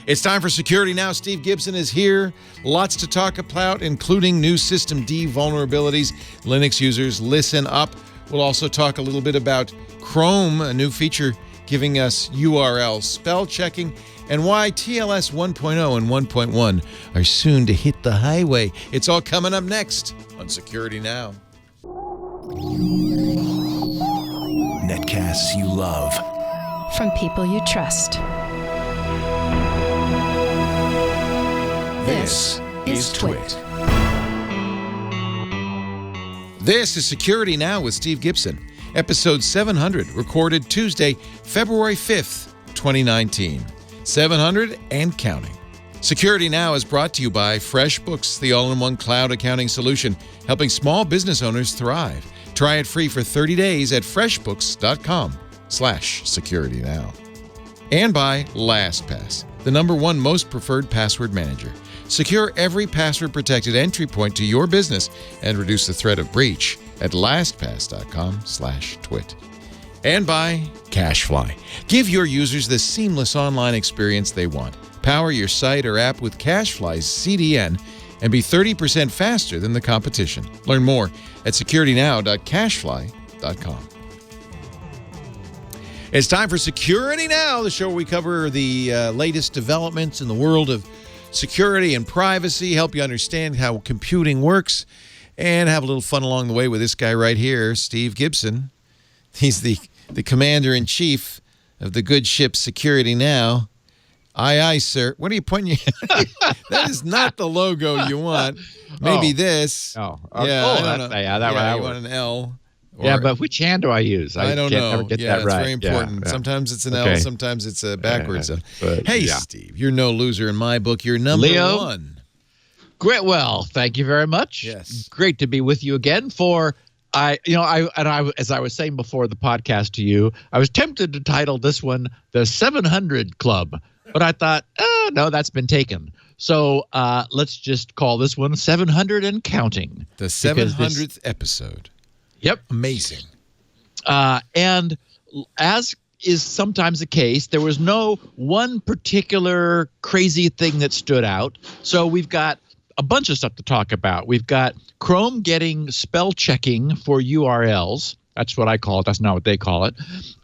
It's time for Security Now. Steve Gibson is here. Lots to talk about, including new System D vulnerabilities. Linux users, listen up. We'll also talk a little bit about Chrome, a new feature giving us URL spell checking, and why TLS 1.0 and 1.1 are soon to hit the highway. It's all coming up next on Security Now. Netcasts you love. From people you trust. This is Twit. This is Security Now with Steve Gibson, episode 700, recorded Tuesday, February 5th, 2019. 700 and counting. Security Now is brought to you by FreshBooks, the all-in-one cloud accounting solution, helping small business owners thrive. Try it free for 30 days at freshbooks.com/securitynow. And by LastPass, the #1 most preferred password manager. Secure every password-protected entry point to your business and reduce the threat of breach at lastpass.com/twit. And by CacheFly. Give your users the seamless online experience they want. Power your site or app with CacheFly's CDN and be 30% faster than the competition. Learn more at securitynow.cachefly.com. It's time for Security Now, the show where we cover the latest developments in the world of security and privacy, help you understand how computing works, and have a little fun along the way with this guy right here, Steve Gibson. He's the commander-in-chief of the good ship Security Now. Aye, aye, sir. What are you pointing at? That is not the logo you want. Maybe this. Oh, yeah, I don't know. That you want an L. Yeah, but which hand do I use? I don't know. Never get yeah, that right. It's very important. Yeah. Sometimes it's an Okay. L, sometimes it's a backwards L. But, Hey, yeah. Steve, you're no loser in my book. You're number Leo? 1. Great. Well, thank you very much. Yes. Great to be with you again. As I was saying before the podcast to you, I was tempted to title this one the 700 Club, but I thought, no, that's been taken. So let's just call this one 700 and counting. The 700th episode. Yep. Amazing. And as is sometimes the case, there was no one particular crazy thing that stood out. So we've got a bunch of stuff to talk about. We've got Chrome getting spell checking for URLs. That's what I call it. That's not what they call it.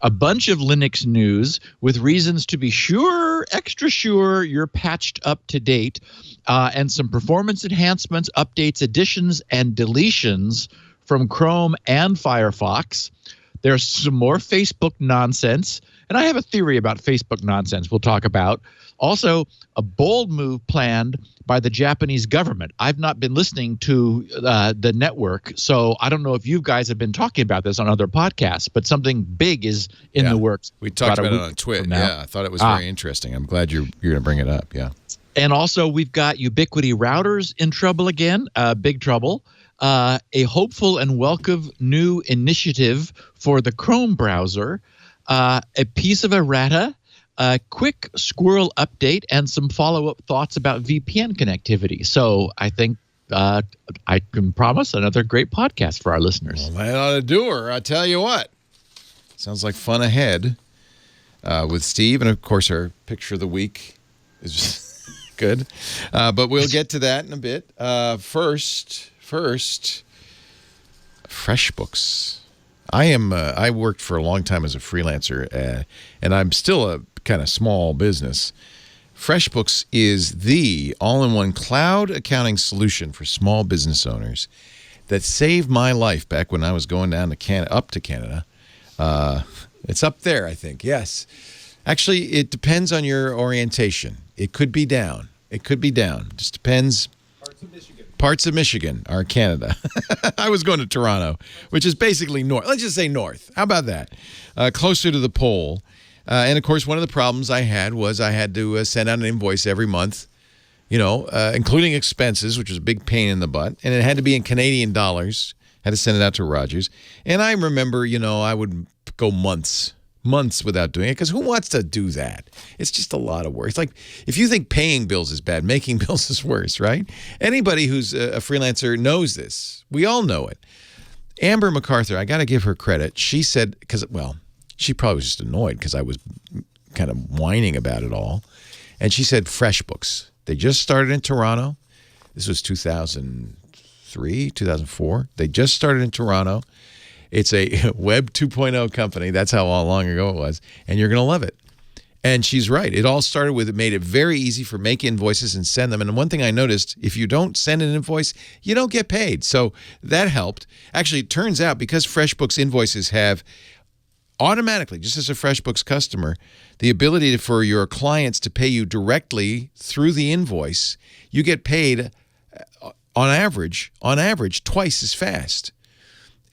A bunch of Linux news with reasons to be sure, extra sure, you're patched up to date, and some performance enhancements, updates, additions, and deletions from Chrome and Firefox. There's some more Facebook nonsense, and I have a theory about Facebook nonsense we'll talk about. Also, a bold move planned by the Japanese government. I've not been listening to the network, so I don't know if you guys have been talking about this on other podcasts, but something big is in the works. We talked about it on Twitter. Yeah, I thought it was very interesting. I'm glad you're going to bring it up. Yeah. And also, we've got Ubiquiti routers in trouble again, big trouble. A hopeful and welcome new initiative for the Chrome browser, a piece of errata, a quick Squirrel update, and some follow-up thoughts about VPN connectivity. So I think I can promise another great podcast for our listeners. Well, that ought to do her. I tell you what. Sounds like fun ahead with Steve. And, of course, our picture of the week is just good. But we'll get to that in a bit. First, FreshBooks. I worked for a long time as a freelancer, and I'm still a kind of small business. FreshBooks is the all-in-one cloud accounting solution for small business owners that saved my life back when I was going down to up to Canada. It's up there, I think. Yes. Actually, it depends on your orientation. It could be down. It could be down. It just depends. Parts of Michigan are Canada. I was going to Toronto, which is basically north. Let's just say north. How about that? Closer to the pole. And, of course, one of the problems I had was I had to send out an invoice every month, including expenses, which was a big pain in the butt. And it had to be in Canadian dollars. Had to send it out to Rogers. And I remember, I would go months without doing it, because who wants to do that? It's just a lot of work. It's like, if you think paying bills is bad, making bills is worse, right? Anybody who's a freelancer knows this. We all know it. Amber MacArthur, I got to give her credit. She said, she probably was just annoyed because I was kind of whining about it all. And she said FreshBooks. They just started in Toronto. This was 2003, 2004. They just started in Toronto. It's a Web 2.0 company. That's how long ago it was. And you're going to love it. And she's right. It all started with it made it very easy for make invoices and send them. And one thing I noticed, if you don't send an invoice, you don't get paid. So that helped. Actually, it turns out because FreshBooks invoices have automatically, just as a FreshBooks customer, the ability for your clients to pay you directly through the invoice, you get paid on average twice as fast.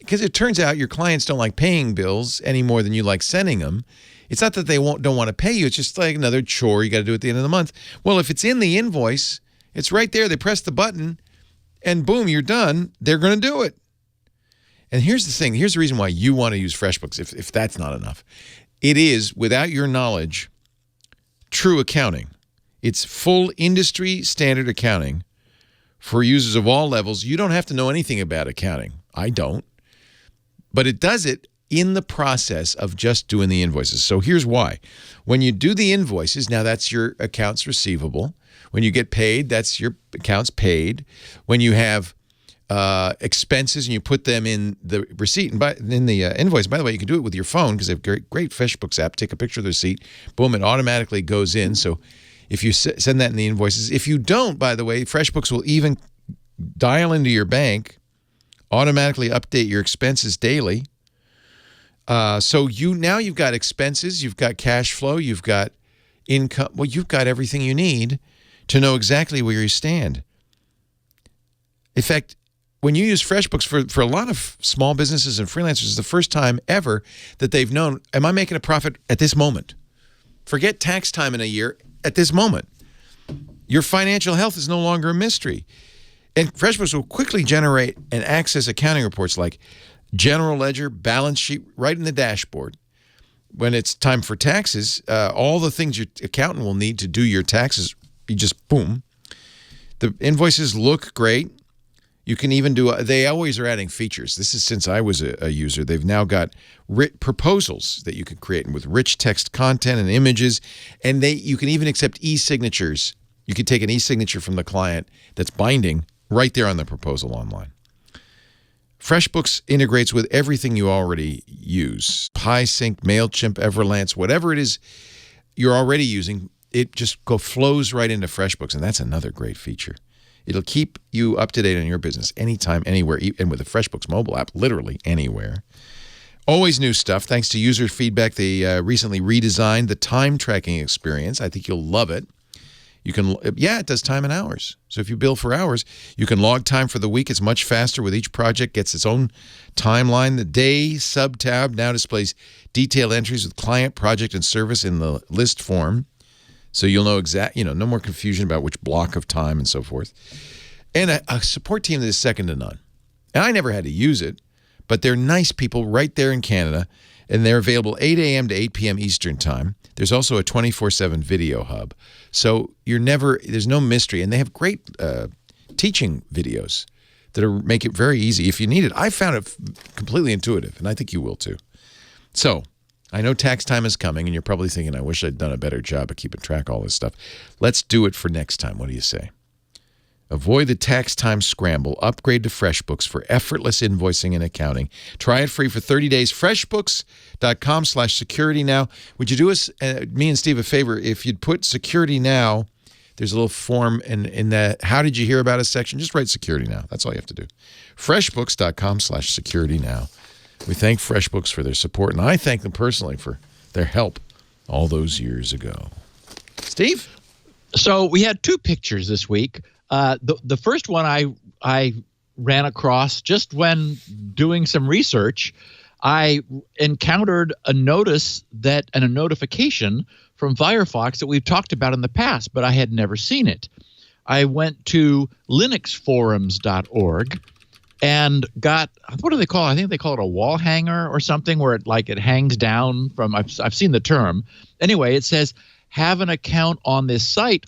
Because it turns out your clients don't like paying bills any more than you like sending them. It's not that they don't want to pay you. It's just like another chore you got to do at the end of the month. Well, if it's in the invoice, it's right there. They press the button, and boom, you're done. They're going to do it. And here's the thing. Here's the reason why you want to use FreshBooks, if that's not enough. It is, without your knowledge, true accounting. It's full industry standard accounting for users of all levels. You don't have to know anything about accounting. I don't. But it does it in the process of just doing the invoices. So here's why. When you do the invoices, now that's your accounts receivable. When you get paid, that's your accounts paid. When you have expenses and you put them in the receipt and in the invoice. By the way, you can do it with your phone because they have great FreshBooks app. Take a picture of the receipt. Boom, it automatically goes in. So if you send that in the invoices. If you don't, by the way, FreshBooks will even dial into your bank, automatically update your expenses daily. So you've got expenses, you've got cash flow, you've got income. Well, you've got everything you need to know exactly where you stand. In fact, when you use FreshBooks for a lot of small businesses and freelancers, it's the first time ever that they've known, am I making a profit at this moment? Forget tax time in a year, at this moment. Your financial health is no longer a mystery. And FreshBooks will quickly generate and access accounting reports like general ledger, balance sheet, right in the dashboard. When it's time for taxes, all the things your accountant will need to do your taxes, you just boom. The invoices look great. You can even do, they always are adding features. This is since I was a user. They've now got proposals that you can create with rich text content and images. And you can even accept e-signatures. You can take an e-signature from the client that's binding right there on the proposal online. FreshBooks integrates with everything you already use. PieSync, MailChimp, Everlance, whatever it is you're already using, it just flows right into FreshBooks, and that's another great feature. It'll keep you up to date on your business anytime, anywhere, and with the FreshBooks mobile app, literally anywhere. Always new stuff. Thanks to user feedback, they recently redesigned the time tracking experience. I think you'll love it. You can, it does time and hours. So if you bill for hours, you can log time for the week. It's much faster with each project, gets its own timeline. The day sub-tab now displays detailed entries with client, project, and service in the list form. So you'll know no more confusion about which block of time and so forth. And a support team that is second to none. And I never had to use it, but they're nice people right there in Canada, and they're available 8 a.m. to 8 p.m. Eastern Time. There's also a 24/7 video hub. So there's no mystery. And they have great teaching videos that make it very easy if you need it. I found it completely intuitive, and I think you will too. So I know tax time is coming, and you're probably thinking, I wish I'd done a better job of keeping track of all this stuff. Let's do it for next time. What do you say? Avoid the tax time scramble. Upgrade to FreshBooks for effortless invoicing and accounting. Try it free for 30 days. FreshBooks.com/security now. Would you do us, me and Steve, a favor? If you'd put security now, there's a little form in that how did you hear about us section. Just write security now. That's all you have to do. FreshBooks.com/security now. We thank FreshBooks for their support, and I thank them personally for their help all those years ago. Steve? So we had two pictures this week. The first one I ran across just when doing some research. I encountered a notice and a notification from Firefox that we've talked about in the past, but I had never seen it. I went to linuxforums.org and got, what do they call it? I think they call it a wall hanger or something where it hangs down from, I've seen the term. Anyway, it says, have an account on this site, ?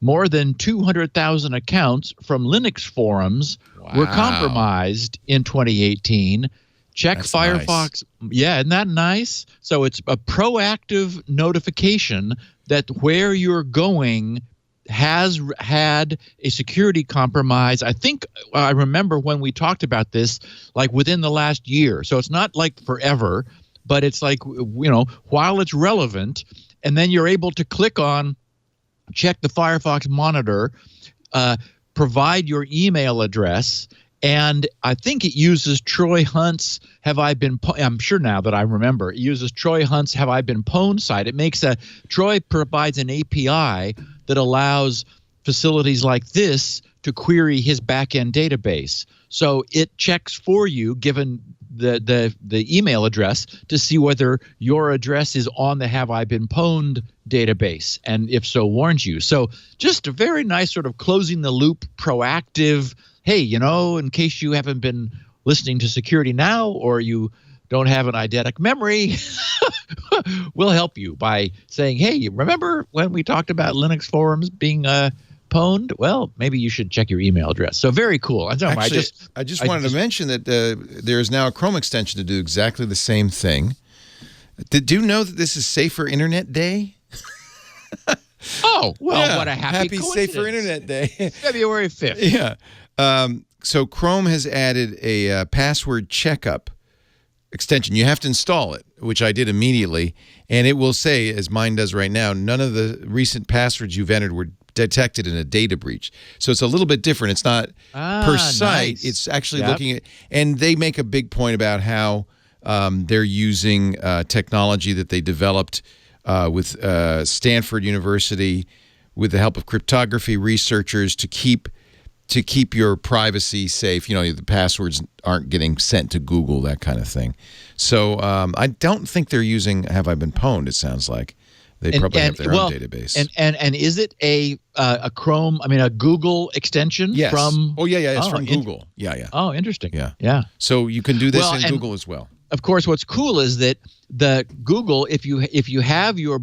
More than 200,000 accounts from Linux forums were compromised in 2018. Check That's Firefox. Nice. Yeah, isn't that nice? So it's a proactive notification that where you're going has had a security compromise. I think I remember when we talked about this, like within the last year. So it's not like forever, but it's like, while it's relevant, and then you're able to click on, check the Firefox monitor, provide your email address, and I think it uses Troy Hunt's I'm sure now that I remember, it uses Troy Hunt's Have I Been Pwned site. It makes Troy provides an API that allows facilities like this to query his backend database. So it checks for you, given the email address, to see whether your address is on the Have I Been Pwned database, and if so, warns you. So just a very nice sort of closing the loop, proactive, hey, in case you haven't been listening to Security Now or you don't have an eidetic memory, we'll help you by saying, hey, remember when we talked about Linux forums being pwned? Well, maybe you should check your email address. So very cool. I just wanted to mention that there is now a Chrome extension to do exactly the same thing. Did you know that this is Safer Internet Day? Oh, well, yeah. What a happy Safer Internet Day. February 5th. Yeah. So Chrome has added a password checkup extension. You have to install it, which I did immediately, and it will say, as mine does right now, none of the recent passwords you've entered were detected in a data breach. So it's a little bit different. It's not per site. Nice. It's actually looking at, and they make a big point about how they're using technology that they developed with Stanford University with the help of cryptography researchers to keep your privacy safe. The passwords aren't getting sent to Google, that kind of thing. So I don't think they're using Have I Been Pwned, it sounds like. They probably have their own database. And is it a Chrome, a Google extension? Yes. From? Oh, yeah, it's from Google. Yeah. Oh, interesting. Yeah. So you can do this in Google as well. Of course, what's cool is that the Google, if you have your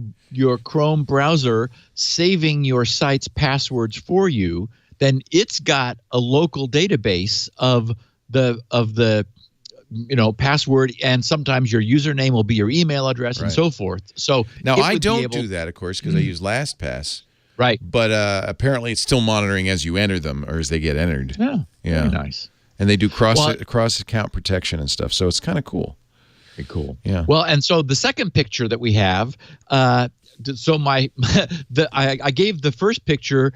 Chrome browser saving your site's passwords for you, then it's got a local database of the password, and sometimes your username will be your email address and so forth. So now I don't do that, of course, because I use LastPass. Right. But apparently it's still monitoring as you enter them or as they get entered. Yeah. Very nice. And they do cross account protection and stuff. So it's kind of cool. Very cool. Yeah. Well, and so the second picture that we have, I gave the first picture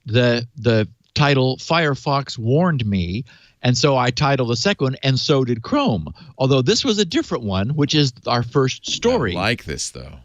the title Firefox Warned Me, and so I titled the second one, and so did Chrome. Although this was a different one, which is our first story. I like this though.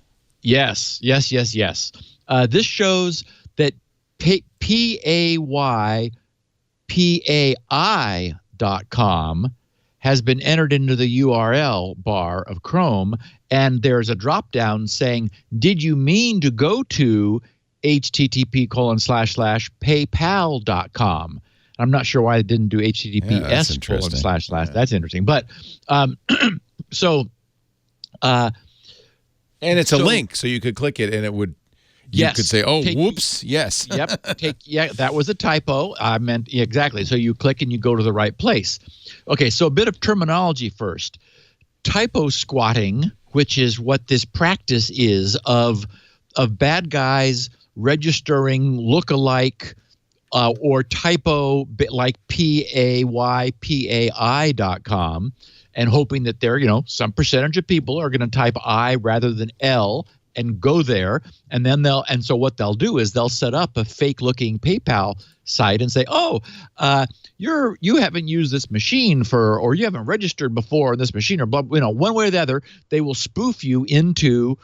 Yes. This shows that paypai.com has been entered into the URL bar of Chrome, and there's a drop-down saying, did you mean to go to http://paypal.com? I'm not sure why it didn't do https://. Yeah. That's interesting. But and it's a link, so you could click it and it would. You could say, whoops, yes. Yep. That was a typo. I meant exactly. So you click and you go to the right place. Okay, so a bit of terminology first. Typo-squatting, which is what this practice is of bad guys registering lookalike or typo like paypai.com and hoping that some percentage of people are going to type I rather than L and go there, and then so what they'll do is they'll set up a fake looking PayPal site and say, you haven't used this machine or you haven't registered before on this machine, or one way or the other, they will spoof you into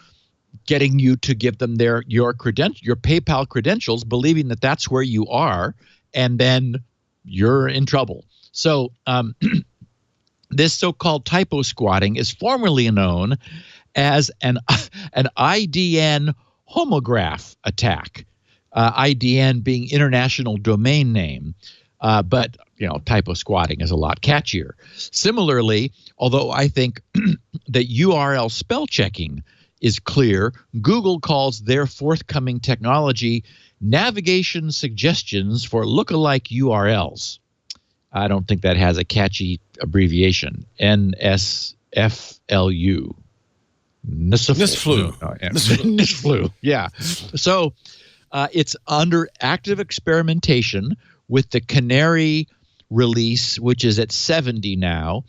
getting you to give them your PayPal credentials, believing that that's where you are, and then you're in trouble. So this so-called typo-squatting is formerly known as an IDN homograph attack, IDN being international domain name, but typo-squatting is a lot catchier. Similarly, although I think that URL spell checking is clear, Google calls their forthcoming technology navigation suggestions for lookalike URLs. I don't think that has a catchy abbreviation, NSFLU. Nisflu. Nisflu. Yeah. So it's under active experimentation with the Canary release, which is at 70 now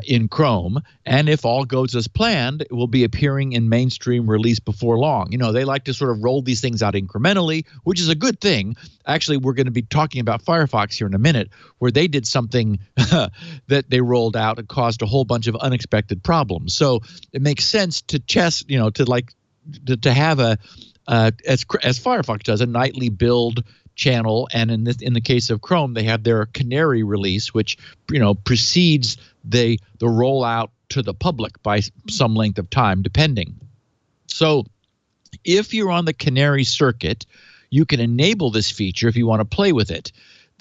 in Chrome. And if all goes as planned, it will be appearing in mainstream release before long. You know, they like to sort of roll these things out incrementally, which is a good thing. Actually, we're going to be talking about Firefox here in a minute, where they did something that they rolled out and caused a whole bunch of unexpected problems. So it makes sense to to have a as Firefox does, a nightly build channel, and in the case of Chrome, they have their Canary release, which precedes the rollout to the public by some length of time, depending. So, if you're on the Canary circuit, you can enable this feature if you want to play with it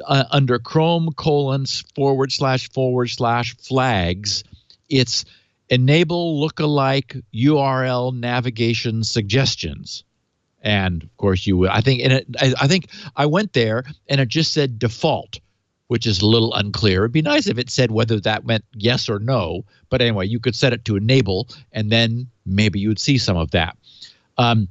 under Chrome : / flags. It's enable lookalike URL navigation suggestions. And of course, I think I went there and it just said default, which is a little unclear. It'd be nice if it said whether that meant yes or no. But anyway, you could set it to enable, and then maybe you would see some of that. And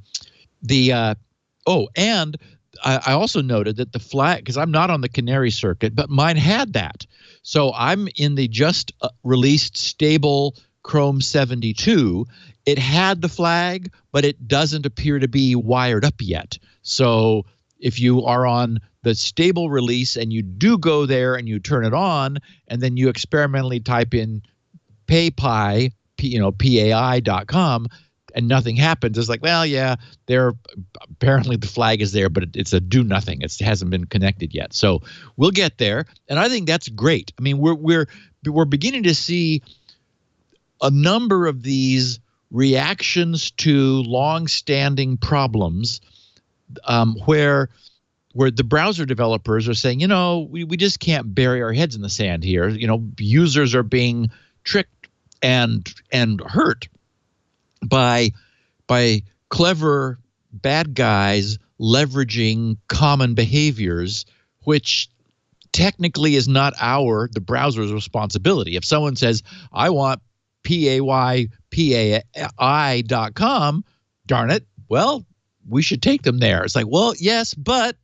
I also noted that the flag, because I'm not on the Canary circuit, but mine had that. So I'm in the just released stable Chrome 72. It had the flag, but it doesn't appear to be wired up yet. So if you are on the stable release and you do go there and you turn it on, and then you experimentally type in PayPi, PAI.com, and nothing happens, it's like, well, yeah, apparently the flag is there, but it's a do nothing. It hasn't been connected yet. So we'll get there, and I think that's great. I mean, we're beginning to see a number of these reactions to long-standing problems where the browser developers are saying, we just can't bury our heads in the sand here. Users are being tricked and hurt by clever bad guys leveraging common behaviors, which technically is not the browser's responsibility. If someone says, I want PAI.com, darn it, well, we should take them there. It's like, well, yes, but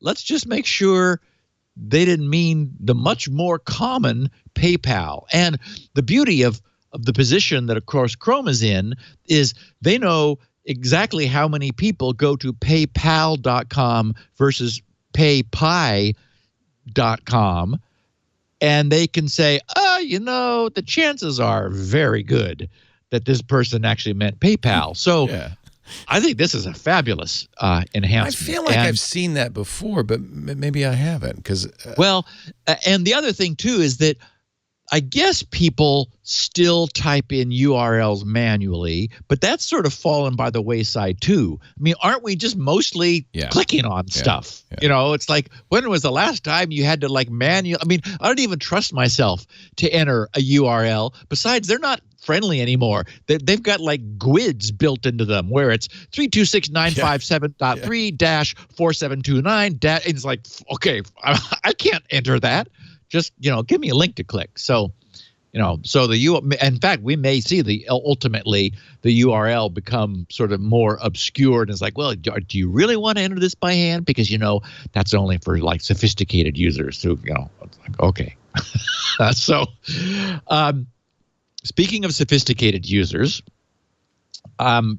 let's just make sure they didn't mean the much more common PayPal. And the beauty of the position that, of course, Chrome is in is they know exactly how many people go to PayPal.com versus PayPi.com. And they can say, the chances are very good that this person actually meant PayPal. So yeah. I think this is a fabulous enhancement. I feel like I've seen that before, but maybe I haven't. And the other thing, too, is that I guess people still type in URLs manually, but that's sort of fallen by the wayside too. I mean, aren't we just mostly clicking on stuff? Yeah. It's like, when was the last time you had to manually? I mean, I don't even trust myself to enter a URL. Besides, they're not friendly anymore. They've got GUIDs built into them where it's 326.957.3-4729. It's like, okay, I can't enter that. Just, give me a link to click. So, in fact, we may see ultimately the URL become sort of more obscured. And it's like, well, do you really want to enter this by hand? Because, that's only for sophisticated users who, it's like, okay. So, speaking of sophisticated users, it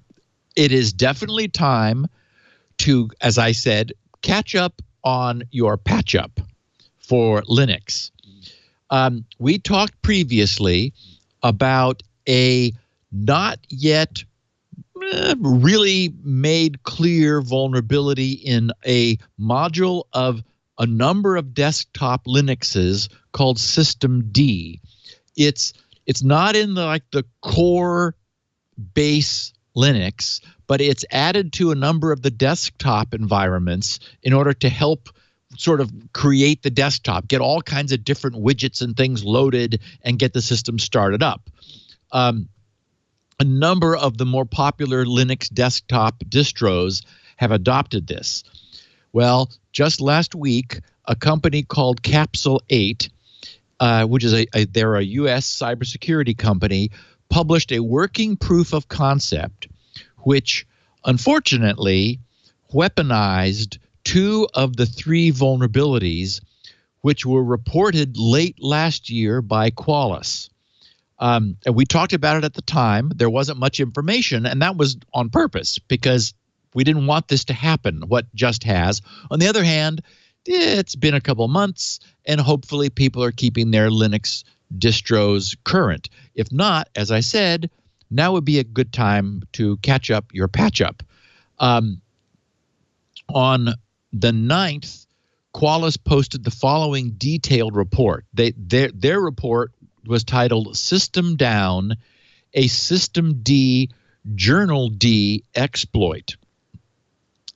is definitely time to, as I said, catch up on your patch up for Linux. We talked previously about a not yet really made clear vulnerability in a module of a number of desktop Linuxes called systemd. It's not in the core base Linux, but it's added to a number of the desktop environments in order to help sort of create the desktop, get all kinds of different widgets and things loaded, and get the system started up. A number of the more popular Linux desktop distros have adopted this. Well, just last week, a company called Capsule 8, which is they're a U.S. cybersecurity company, published a working proof of concept, which unfortunately weaponized 2 of the 3 vulnerabilities which were reported late last year by Qualys. And we talked about it at the time. There wasn't much information, and that was on purpose because we didn't want this to happen, what just has. On the other hand, it's been a couple months, and hopefully people are keeping their Linux distros current. If not, as I said, now would be a good time to catch up your patch up. On the 9th, Qualys posted the following detailed report. Their report was titled System Down, a System D Journal D exploit.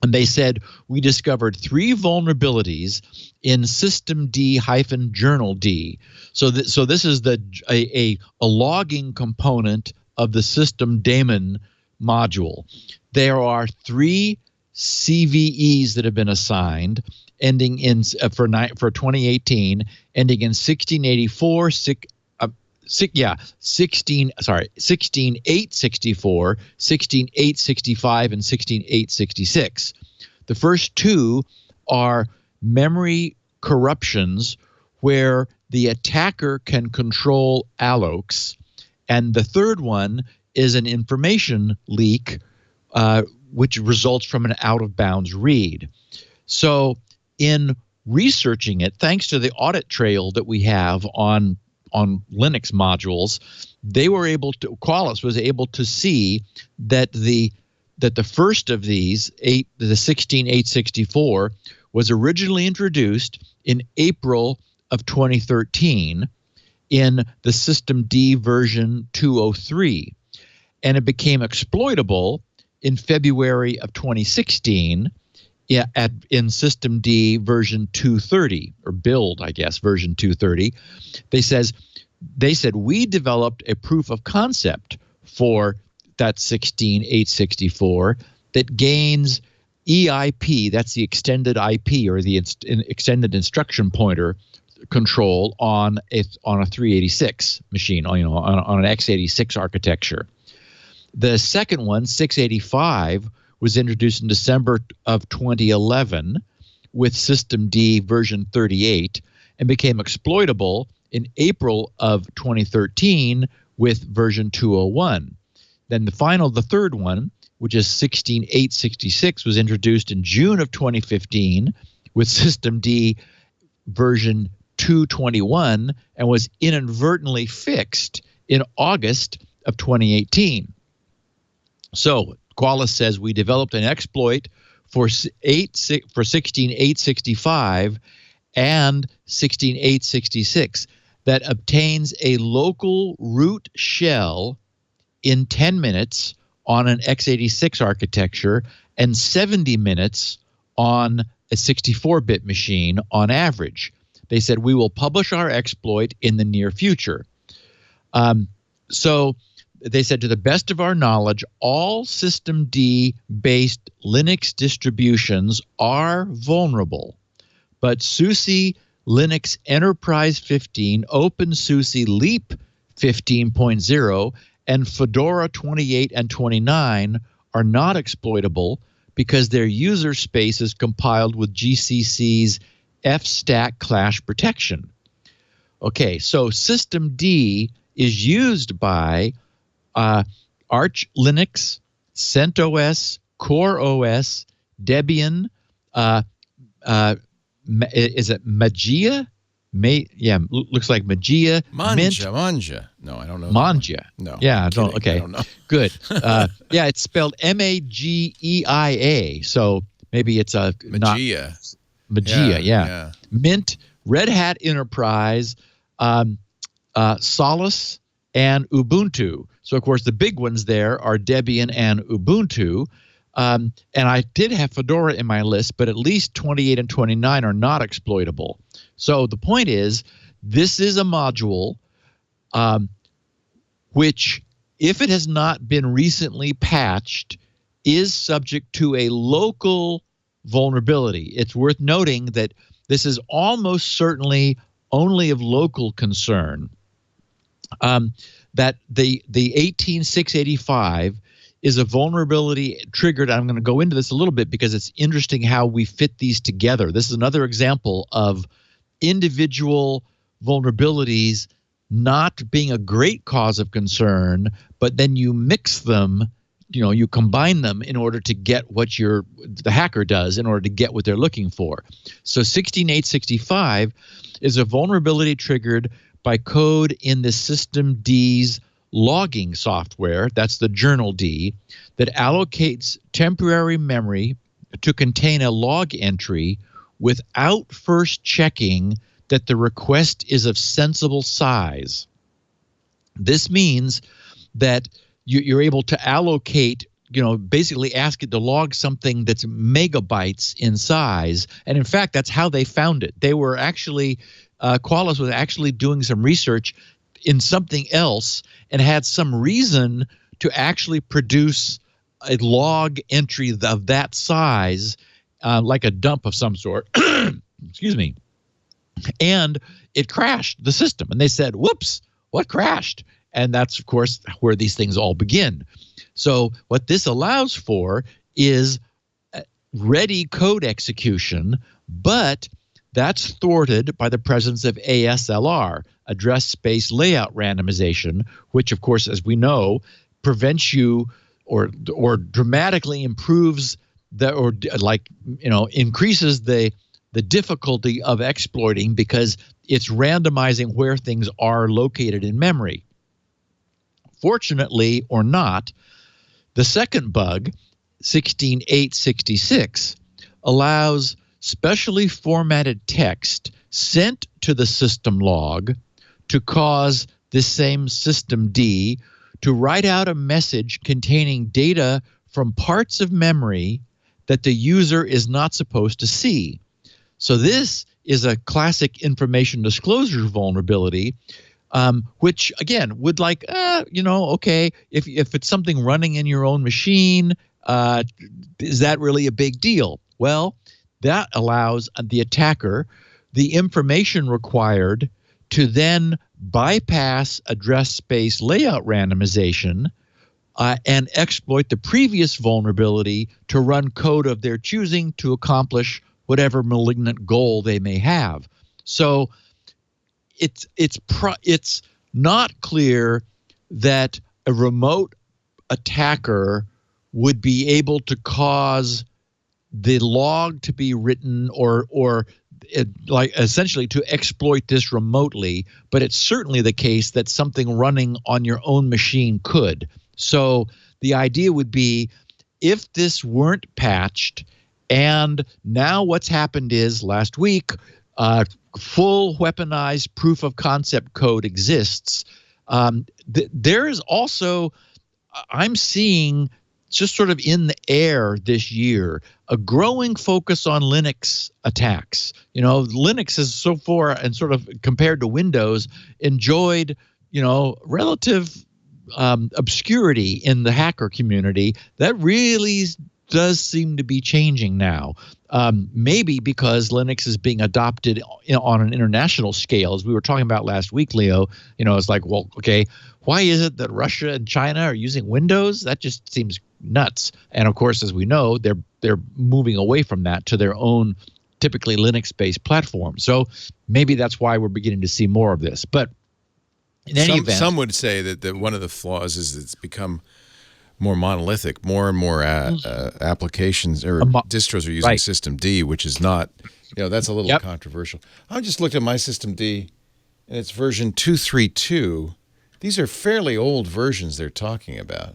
And they said, we discovered 3 vulnerabilities in System D-Journal D. So this is a logging component of the System daemon module. There are 3 CVEs that have been assigned, ending in for 2018, ending in 1684, 16864, 16865, and 16866. The first 2 are memory corruptions where the attacker can control allocs, and the third one is an information leak which results from an out-of-bounds read. So in researching it, thanks to the audit trail that we have on Linux modules, Qualys was able to see that the first of these, the 16864, was originally introduced in April of 2013 in the System D version 203, and it became exploitable in February of 2016 in System D version 230, or build, I guess, version 230. They said we developed a proof of concept for that 16864 that gains EIP, that's the extended IP or the extended instruction pointer control on a 386 machine, on an x86 architecture. The second one, 685, was introduced in December of 2011 with System D version 38 and became exploitable in April of 2013 with version 201. Then the third one, which is 16866, was introduced in June of 2015 with System D version 221 and was inadvertently fixed in August of 2018. So Qualys says we developed an exploit for 16865 and 16866 that obtains a local root shell in 10 minutes on an x86 architecture and 70 minutes on a 64-bit machine on average. They said we will publish our exploit in the near future. So they said, to the best of our knowledge, all System D-based Linux distributions are vulnerable, but SUSE Linux Enterprise 15, OpenSUSE Leap 15.0, and Fedora 28 and 29 are not exploitable because their user space is compiled with GCC's fstack clash protection. Okay, so System D is used by Arch Linux, CentOS, CoreOS, Debian, is it Magia? Looks like Magia. Manja. No, I don't know. Manja. No. Yeah, okay. I don't know. Good. Yeah, it's spelled Mageia. So maybe it's a Magia. Magia, yeah. Mint, Red Hat Enterprise, Solus, and Ubuntu. So, of course, the big ones there are Debian and Ubuntu. And I did have Fedora in my list, but at least 28 and 29 are not exploitable. So the point is, this is a module which, if it has not been recently patched, is subject to a local vulnerability. It's worth noting that this is almost certainly only of local concern. that the 18685 is a vulnerability triggered. I'm going to go into this a little bit because it's interesting how we fit these together. This is another example of individual vulnerabilities not being a great cause of concern, but then you mix them, you combine them in order to get what the hacker does in order to get what they're looking for. So 16865 is a vulnerability triggered by code in the systemd's logging software, that's the journal D, that allocates temporary memory to contain a log entry without first checking that the request is of sensible size. This means that you're able to allocate, basically ask it to log something that's megabytes in size. And in fact, that's how they found it. They were actually, Qualys was actually doing some research in something else and had some reason to actually produce a log entry of that size, like a dump of some sort. Excuse me. And it crashed the system. And they said, whoops, what crashed? And that's, of course, where these things all begin. So what this allows for is ready code execution, but that's thwarted by the presence of ASLR, address space layout randomization, which, of course, as we know, prevents you or dramatically improves increases the difficulty of exploiting because it's randomizing where things are located in memory. Fortunately or not, the second bug, 16866, allows specially formatted text sent to the system log to cause this same systemd to write out a message containing data from parts of memory that the user is not supposed to see. So this is a classic information disclosure vulnerability, which again would okay, if it's something running in your own machine, is that really a big deal? Well, that allows the attacker the information required to then bypass address space layout randomization and exploit the previous vulnerability to run code of their choosing to accomplish whatever malignant goal they may have. So it's not clear that a remote attacker would be able to cause the log to be written or essentially to exploit this remotely, but it's certainly the case that something running on your own machine could. So the idea would be if this weren't patched, and now what's happened is last week, full weaponized proof of concept code exists. There is also, I'm seeing just sort of in the air this year, a growing focus on Linux attacks. Linux has so far, and sort of compared to Windows, enjoyed, relative obscurity in the hacker community. That really does seem to be changing now. Maybe because Linux is being adopted on an international scale, as we were talking about last week, Leo. It's like, well, okay, why is it that Russia and China are using Windows? That just seems nuts. And of course, as we know, they're moving away from that to their own typically Linux-based platform. So maybe that's why we're beginning to see more of this. But in any event, some would say that one of the flaws is it's become more monolithic. More and more applications or distros are using systemd, which is not, that's a little controversial. I just looked at my systemd, and it's version 232. These are fairly old versions they're talking about.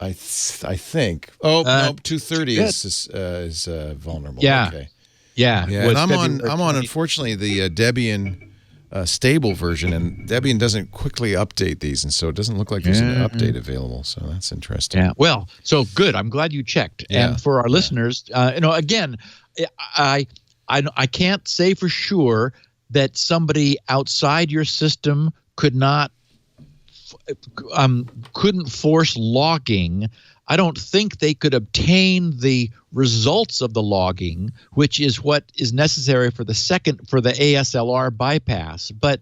I think. Oh, no, 230 is vulnerable. Yeah. Okay. Yeah. And I'm on unfortunately the Debian stable version, and Debian doesn't quickly update these, and so it doesn't look like there's an update available. So that's interesting. Yeah. Well, so good. I'm glad you checked. Yeah. And for our listeners, again, I can't say for sure that somebody outside your system couldn't force logging. I don't think they could obtain the results of the logging, which is what is necessary for the ASLR bypass. But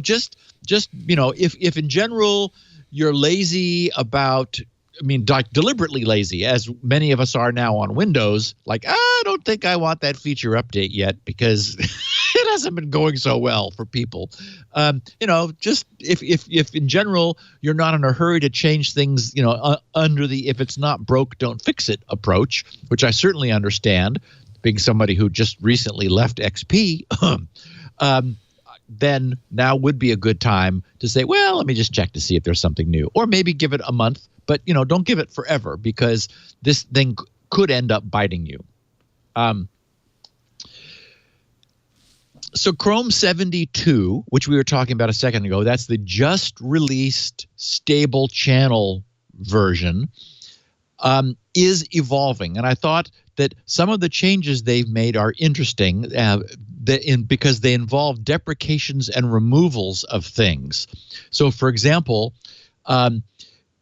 just just, if in general you're lazy about, like deliberately lazy, as many of us are now on Windows, like, I don't think I want that feature update yet because it hasn't been going so well for people. Just if in general you're not in a hurry to change things, under the if it's not broke, don't fix it approach, which I certainly understand, being somebody who just recently left XP, then now would be a good time to say, well, let me just check to see if there's something new, or maybe give it a month. But, don't give it forever, because this thing could end up biting you. So Chrome 72, which we were talking about a second ago, that's the just released stable channel version, is evolving. And I thought that some of the changes they've made are interesting because they involve deprecations and removals of things. So, for example,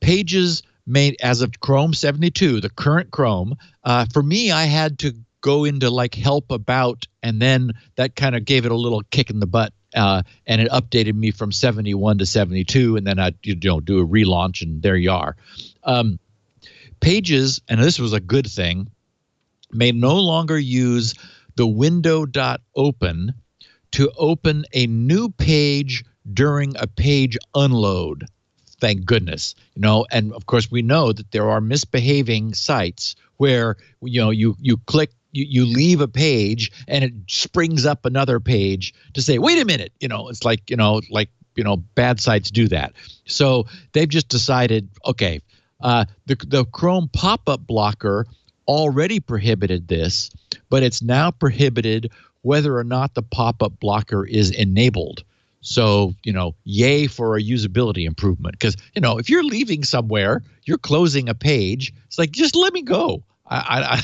pages made as of Chrome 72, the current Chrome, for me, I had to go into like help about, and then that kind of gave it a little kick in the butt, and it updated me from 71 to 72, and then I do a relaunch, and there you are. Pages, and this was a good thing, may no longer use the window.open to open a new page during a page unload. Thank goodness. And of course we know that there are misbehaving sites where you click, you leave a page and it springs up another page to say, wait a minute, it's like bad sites do that. So they've just decided, okay, the Chrome pop-up blocker already prohibited this, but it's now prohibited whether or not the pop-up blocker is enabled. So, yay for a usability improvement. Because, if you're leaving somewhere, you're closing a page, it's like, just let me go. I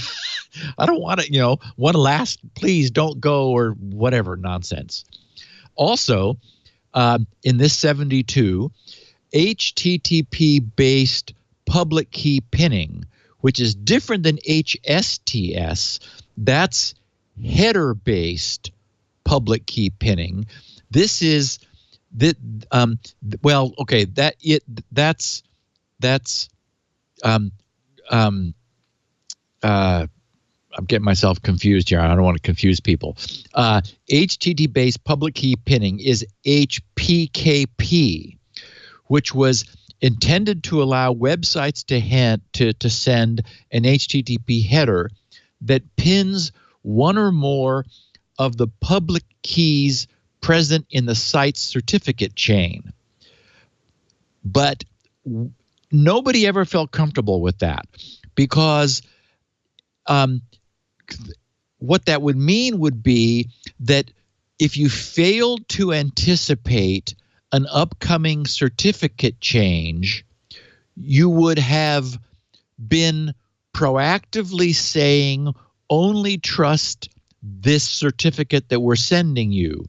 don't want to, one last, please don't go, or whatever nonsense. Also, in this 72, HTTP-based public key pinning, which is different than HSTS, that's header-based public key pinning. This is that I'm getting myself confused here. I don't want to confuse people. HTTP-based public key pinning is HPKP, which was intended to allow websites to send an HTTP header that pins one or more of the public keys present in the site's certificate chain. But nobody ever felt comfortable with that, because what that would mean would be that if you failed to anticipate an upcoming certificate change, you would have been proactively saying, only trust this certificate that we're sending you.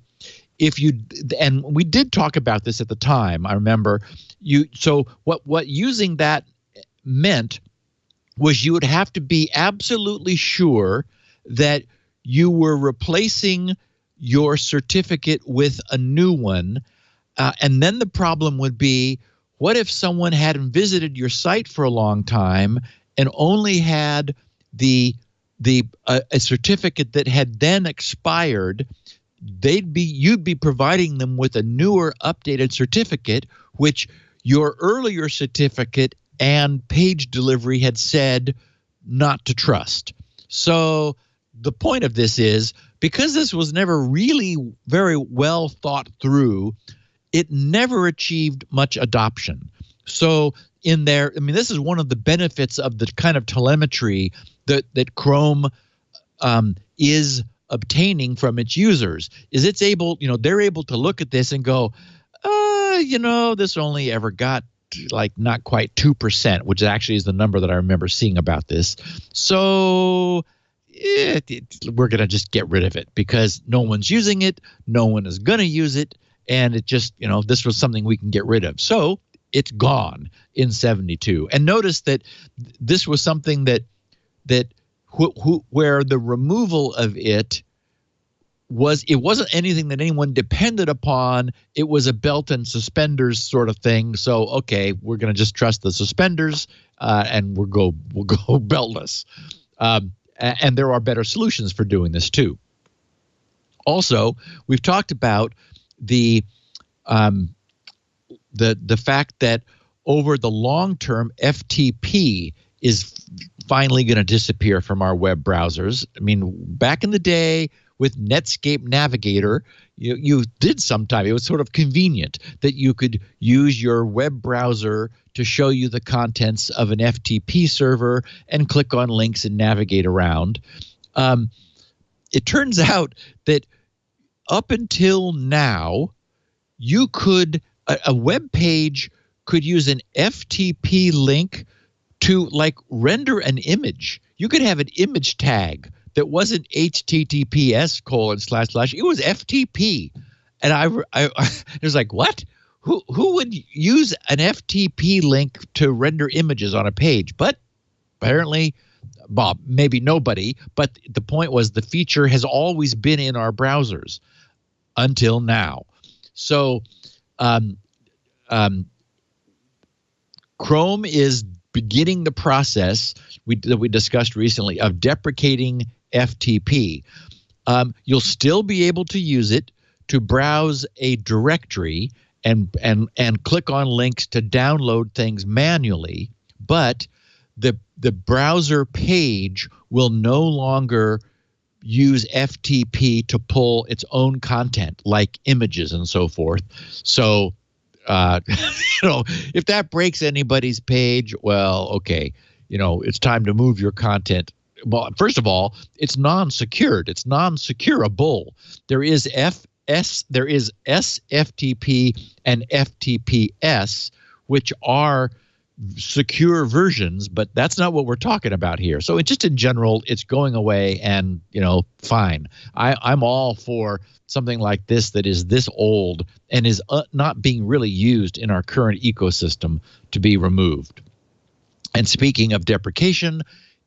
And we did talk about this at the time, I remember. So what using that meant was you would have to be absolutely sure that you were replacing your certificate with a new one. And then the problem would be, what if someone hadn't visited your site for a long time and only had a certificate that had then expired? You'd be providing them with a newer, updated certificate, which your earlier certificate and page delivery had said not to trust. So the point of this is, because this was never really very well thought through, it never achieved much adoption. So this is one of the benefits of the kind of telemetry that Chrome is obtaining from its users, is they're able to look at this and go, this only ever got like not quite 2%, which actually is the number that I remember seeing about this. So we're going to just get rid of it because no one's using it. No one is going to use it. And it just, this was something we can get rid of. So it's gone in 72. And notice that this was something where the removal of it wasn't anything that anyone depended upon. It was a belt and suspenders sort of thing. So, okay, we're going to just trust the suspenders and we'll go beltless. And there are better solutions for doing this too. Also, we've talked about the fact that over the long term, FTP is finally going to disappear from our web browsers. I mean, back in the day with Netscape Navigator, you did sometime. It was sort of convenient that you could use your web browser to show you the contents of an FTP server and click on links and navigate around. It turns out that up until now, you could a web page could use an FTP link to like render an image. You could have an image tag that wasn't HTTPS:// It was FTP, and I was like, what? Who would use an FTP link to render images on a page? But apparently, Bob, maybe nobody. But the point was the feature has always been in our browsers until now. So Chrome is beginning the process that we discussed recently of deprecating FTP. You'll still be able to use it to browse a directory and click on links to download things manually, but the browser page will no longer use FTP to pull its own content like images and so forth. So if that breaks anybody's page, well, okay, it's time to move your content. Well, first of all, it's non-secured. It's non-securable. There is SFTP and FTPS, which are secure versions, but that's not what we're talking about here. So it just in general, it's going away, and fine. I'm all for something like this that is this old and is not being really used in our current ecosystem to be removed. And speaking of deprecation,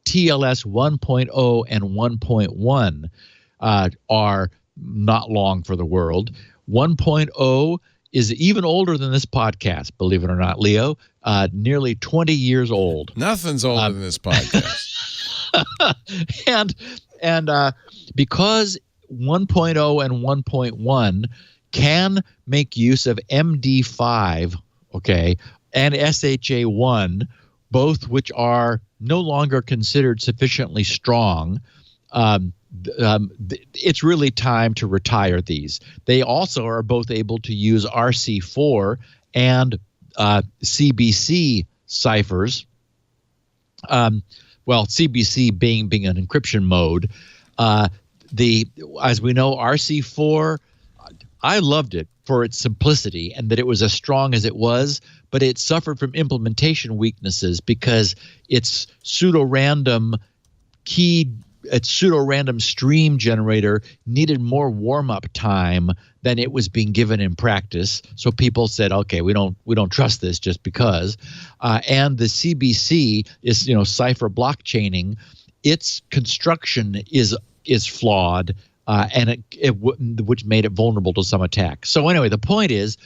TLS 1.0 and 1.1 are not long for the world. 1.0 is even older than this podcast, believe it or not, Leo. Nearly 20 years old. Nothing's older than this podcast. and because 1.0 and 1.1 can make use of MD5, okay, and SHA1, both which are no longer considered sufficiently strong, it's really time to retire these. They also are both able to use RC4 and CBC ciphers. CBC being an encryption mode. As we know, RC4, I loved it for its simplicity and that it was as strong as it was, but it suffered from implementation weaknesses because its pseudo-random stream generator needed more warm-up time than it was being given in practice. So people said, okay, we don't trust this just because. And the CBC is cipher blockchaining. Its construction is flawed, and which made it vulnerable to some attacks. So anyway, the point is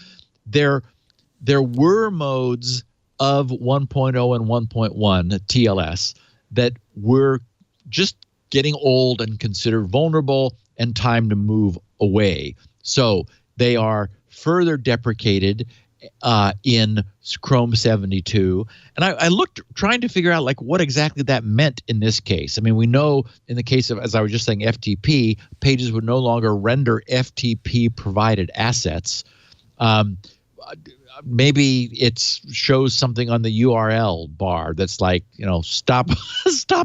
there were modes of 1.0 and 1.1 TLS that were just getting old and considered vulnerable and time to move away. So they are further deprecated in Chrome 72. And I looked trying to figure out what exactly that meant in this case. I mean, we know in the case of, as I was just saying, FTP, pages would no longer render FTP provided assets. Maybe it shows something on the URL bar that's like, stop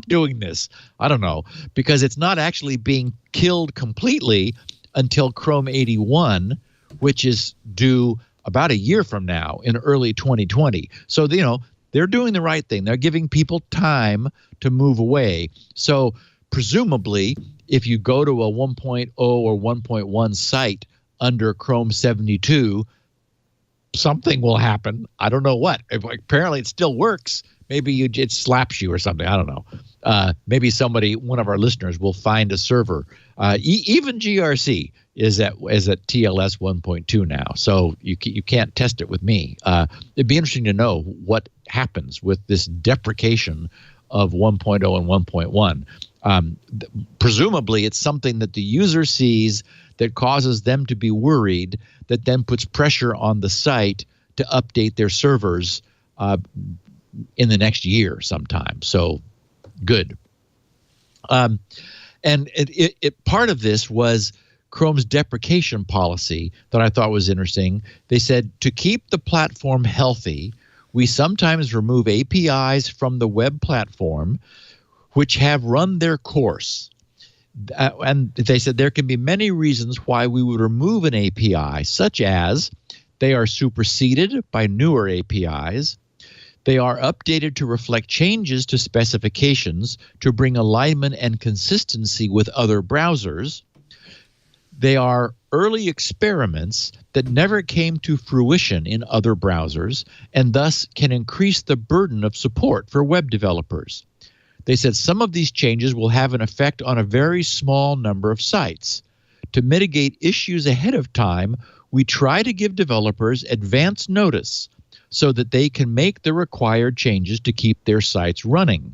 doing this. I don't know, because it's not actually being killed completely until Chrome 81, which is due about a year from now in early 2020. So, they're doing the right thing. They're giving people time to move away. So presumably, if you go to a 1.0 or 1.1 site under Chrome 72, something will happen. I don't know what. Apparently it still works. Maybe it slaps you or something. I don't know. maybe one of our listeners will find a server. Even GRC is at TLS 1.2 now, so you can't test it with me. It'd be interesting to know what happens with this deprecation of 1.0 and 1.1. Presumably, it's something that the user sees that causes them to be worried, that then puts pressure on the site to update their servers in the next year sometime. So good. And part of this was Chrome's deprecation policy that I thought was interesting. They said, to keep the platform healthy, we sometimes remove APIs from the web platform which have run their course. And they said there can be many reasons why we would remove an API, such as they are superseded by newer APIs, they are updated to reflect changes to specifications to bring alignment and consistency with other browsers, they are early experiments that never came to fruition in other browsers and thus can increase the burden of support for web developers. They said some of these changes will have an effect on a very small number of sites. To mitigate issues ahead of time, we try to give developers advance notice so that they can make the required changes to keep their sites running.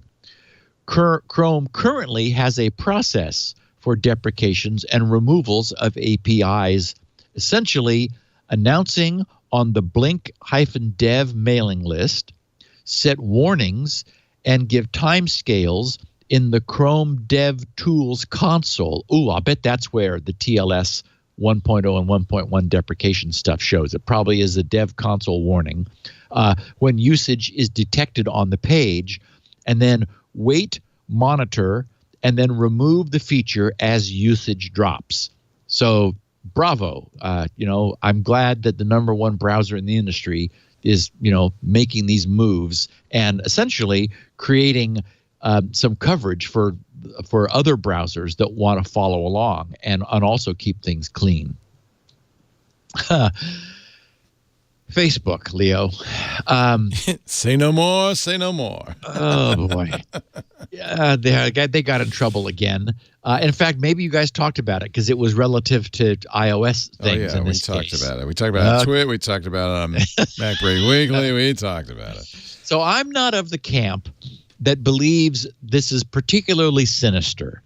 Chrome currently has a process for deprecations and removals of APIs, essentially announcing on the blink-dev mailing list, set warnings, and give timescales in the Chrome Dev Tools console. Ooh, I bet that's where the TLS 1.0 and 1.1 deprecation stuff shows. It probably is a dev console warning when usage is detected on the page, and then wait, monitor, and then remove the feature as usage drops. So bravo. I'm glad that the number one browser in the industry is, making these moves and essentially creating some coverage for other browsers that want to follow along and also keep things clean. Facebook, Leo. Say no more, say no more. Oh, boy. Yeah, they got in trouble again. In fact, maybe you guys talked about it because it was relative to iOS things. Oh, yeah, we talked about it. We talked about it on Twitter. We talked about it on MacBreak Weekly. We talked about it. So I'm not of the camp that believes this is particularly sinister.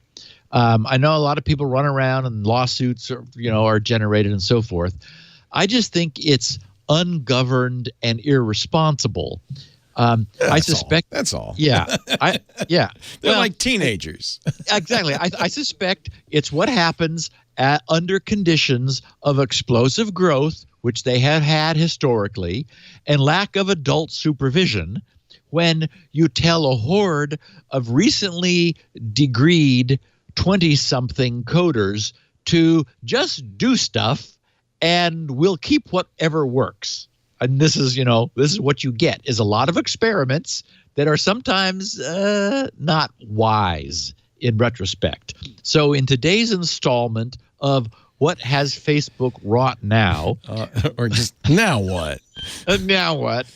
I know a lot of people run around and lawsuits are generated and so forth. I just think it's ungoverned and irresponsible. I suspect that's all. Yeah. They're like teenagers. Exactly. I suspect it's what happens under conditions of explosive growth, which they have had historically, and lack of adult supervision, when you tell a horde of recently degreed 20-something coders to just do stuff and we'll keep whatever works. And this is what you get, is a lot of experiments that are sometimes not wise in retrospect. So in today's installment of What Has Facebook Wrought Now? Or just now what? Now what?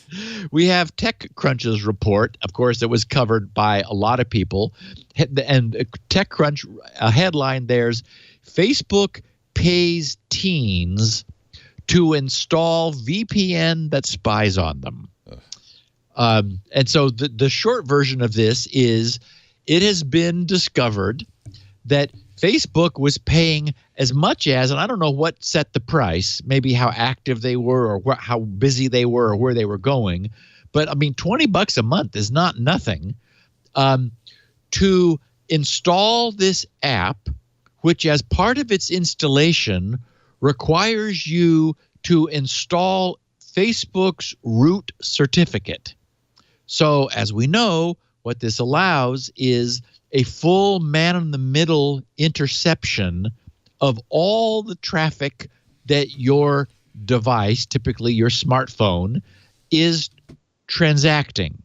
We have TechCrunch's report, of course, that was covered by a lot of people. And TechCrunch, a headline there's Facebook pays teens to install VPN that spies on them. And so the short version of this is it has been discovered that Facebook was paying as much as, and I don't know what set the price, maybe how active they were or how busy they were or where they were going, but I mean, $20 a month is not nothing, to install this app, which as part of its installation requires you to install Facebook's root certificate. So as we know, what this allows is a full man-in-the-middle interception of all the traffic that your device, typically your smartphone, is transacting,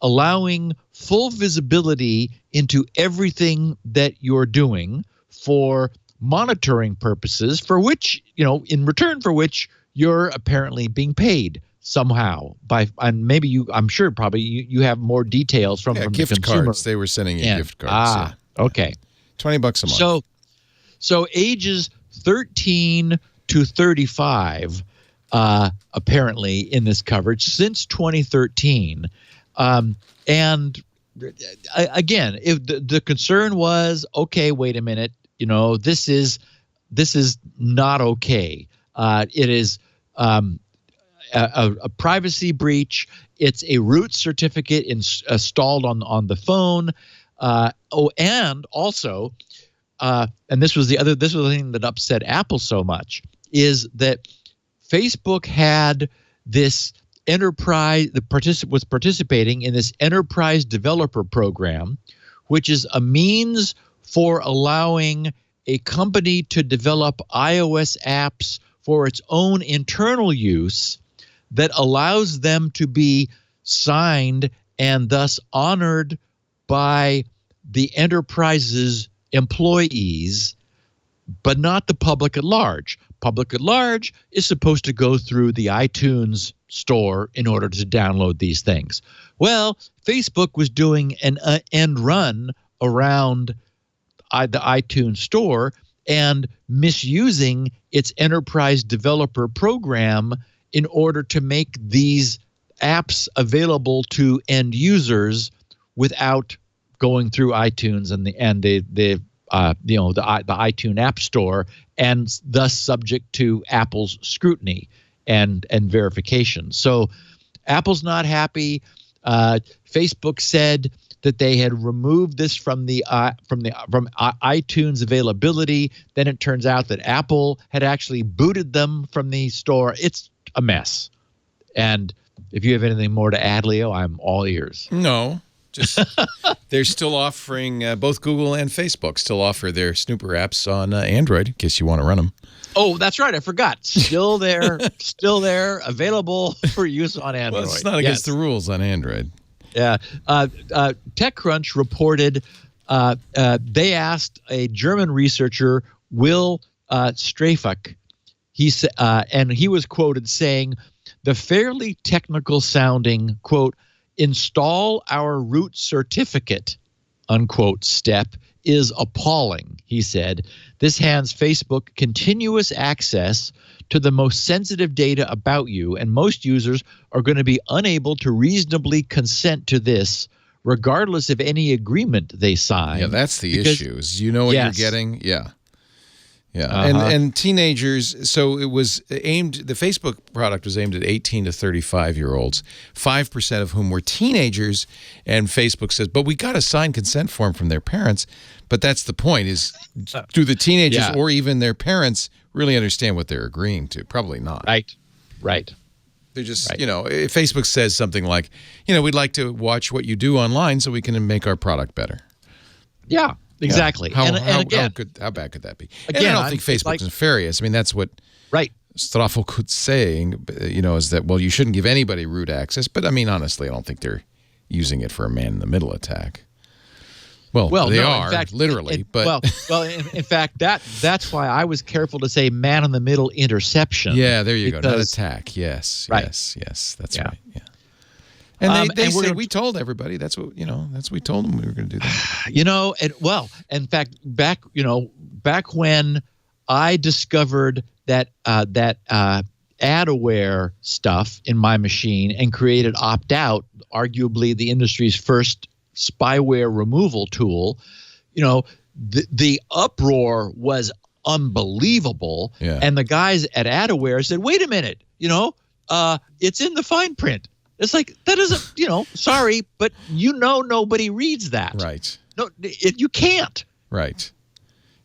allowing full visibility into everything that you're doing for monitoring purposes, for which, in return for which you're apparently being paid somehow and maybe I'm sure probably you have more details from the gift consumer cards. They were sending you gift cards. Okay. $20 a month. So ages 13 to 35, apparently in this coverage since 2013, and again, if the concern was, okay, wait a minute, this is not okay. It is a privacy breach. It's a root certificate installed on the phone. And also, and this was the thing that upset Apple so much, is that Facebook had this enterprise was participating in this enterprise developer program, which is a means for allowing a company to develop iOS apps for its own internal use that allows them to be signed and thus honored by the enterprise's employees, but not the public at large. Public at large is supposed to go through the iTunes store in order to download these things. Well, Facebook was doing an end run around the iTunes store and misusing its enterprise developer program in order to make these apps available to end users without going through iTunes and the iTunes App Store, and thus subject to Apple's scrutiny and verification. So Apple's not happy. Facebook said that they had removed this from iTunes availability. Then it turns out that Apple had actually booted them from the store. It's a mess. And if you have anything more to add, Leo, I'm all ears. No. Just they're still offering, both Google and Facebook still offer their snooper apps on Android in case you want to run them. Oh, that's right. I forgot. Still there, available for use on Android. Well, it's not against the rules on Android. Yeah. TechCrunch reported they asked a German researcher, Will Strafak, and he was quoted saying, the fairly technical sounding, quote, install our root certificate, unquote, step is appalling, he said. This hands Facebook continuous access to the most sensitive data about you, and most users are going to be unable to reasonably consent to this, regardless of any agreement they sign. Yeah, that's the issue. Is you know what you're getting? Yeah. Yeah, and teenagers, so it was aimed, the Facebook product was aimed at 18 to 35-year-olds, 5% of whom were teenagers, and Facebook says, but we got a signed consent form from their parents, but that's the point, is do the teenagers or even their parents really understand what they're agreeing to? Probably not. Right. They're just, if Facebook says something like, we'd like to watch what you do online so we can make our product better. Yeah. Exactly. How bad could that be? Again, and I don't think Facebook's nefarious. I mean, that's what Strafel could say, is that, well, you shouldn't give anybody root access. But, I mean, honestly, I don't think they're using it for a man-in-the-middle attack. Well, they are, in fact, literally. But in fact, that's why I was careful to say man-in-the-middle interception. Yeah, there you go. Not attack. Yes, yes. That's right. Yeah. And they said, we told everybody. That's what we told them we were going to do that. In fact, back when I discovered that ad-aware stuff in my machine and created opt-out, arguably the industry's first spyware removal tool, the uproar was unbelievable. Yeah. And the guys at ad-aware said, wait a minute, it's in the fine print. It's like, that isn't, sorry, but nobody reads that. Right. No, you can't. Right.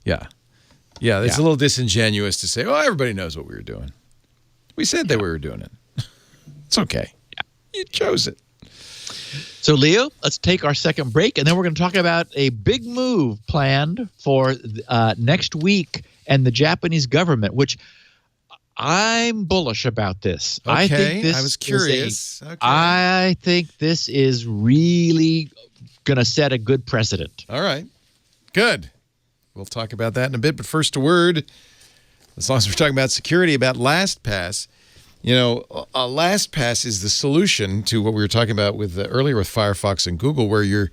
Yeah. Yeah, it's a little disingenuous to say, oh, everybody knows what we were doing. We said that we were doing it. It's okay. Yeah. You chose it. So, Leo, let's take our second break, and then we're going to talk about a big move planned for next week and the Japanese government, which I'm bullish about this. Okay, I was curious. I think this is really going to set a good precedent. All right. Good. We'll talk about that in a bit. But first, a word, as long as we're talking about security, about LastPass. LastPass is the solution to what we were talking about earlier with Firefox and Google, where you're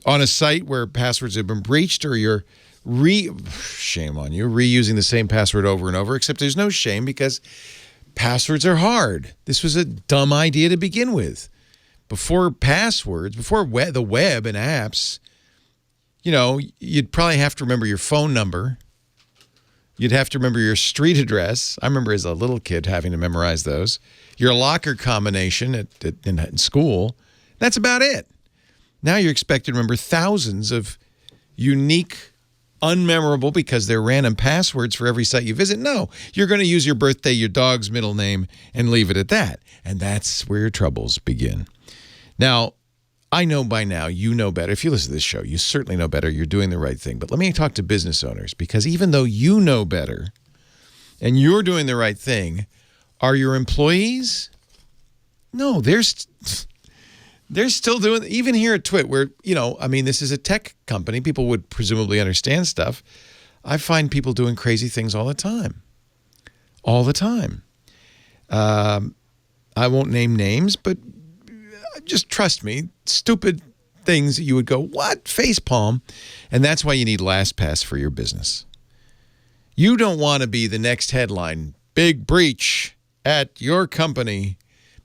on a site where passwords have been breached, or you're shame on you, reusing the same password over and over, except there's no shame because passwords are hard. This was a dumb idea to begin with. Before passwords, before the web and apps, you'd probably have to remember your phone number. You'd have to remember your street address. I remember as a little kid having to memorize those. Your locker combination in school. That's about it. Now you're expected to remember thousands of unique, unmemorable, because they're random passwords for every site you visit. No, you're going to use your birthday, your dog's middle name, and leave it at that. And that's where your troubles begin. Now, I know by now you know better. If you listen to this show, you certainly know better. You're doing the right thing. But let me talk to business owners, because even though you know better and you're doing the right thing, are your employees? No, they're still doing, even here at Twit, where, this is a tech company. People would presumably understand stuff. I find people doing crazy things all the time. All the time. I won't name names, but just trust me, stupid things that you would go, what? Facepalm. And that's why you need LastPass for your business. You don't want to be the next headline, big breach at your company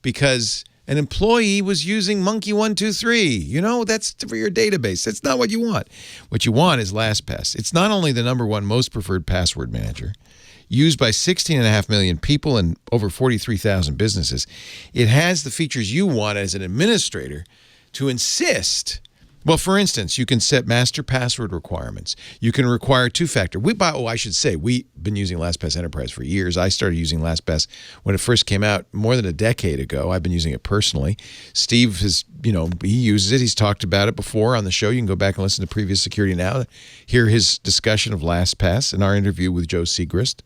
because an employee was using Monkey123. That's for your database. That's not what you want. What you want is LastPass. It's not only the #1 most preferred password manager, used by 16.5 million people and over 43,000 businesses. It has the features you want as an administrator to insist. Well, for instance, you can set master password requirements. You can require two-factor. We've been using LastPass Enterprise for years. I started using LastPass when it first came out more than a decade ago. I've been using it personally. Steve he uses it. He's talked about it before on the show. You can go back and listen to previous Security Now, hear his discussion of LastPass in our interview with Joe Segrist,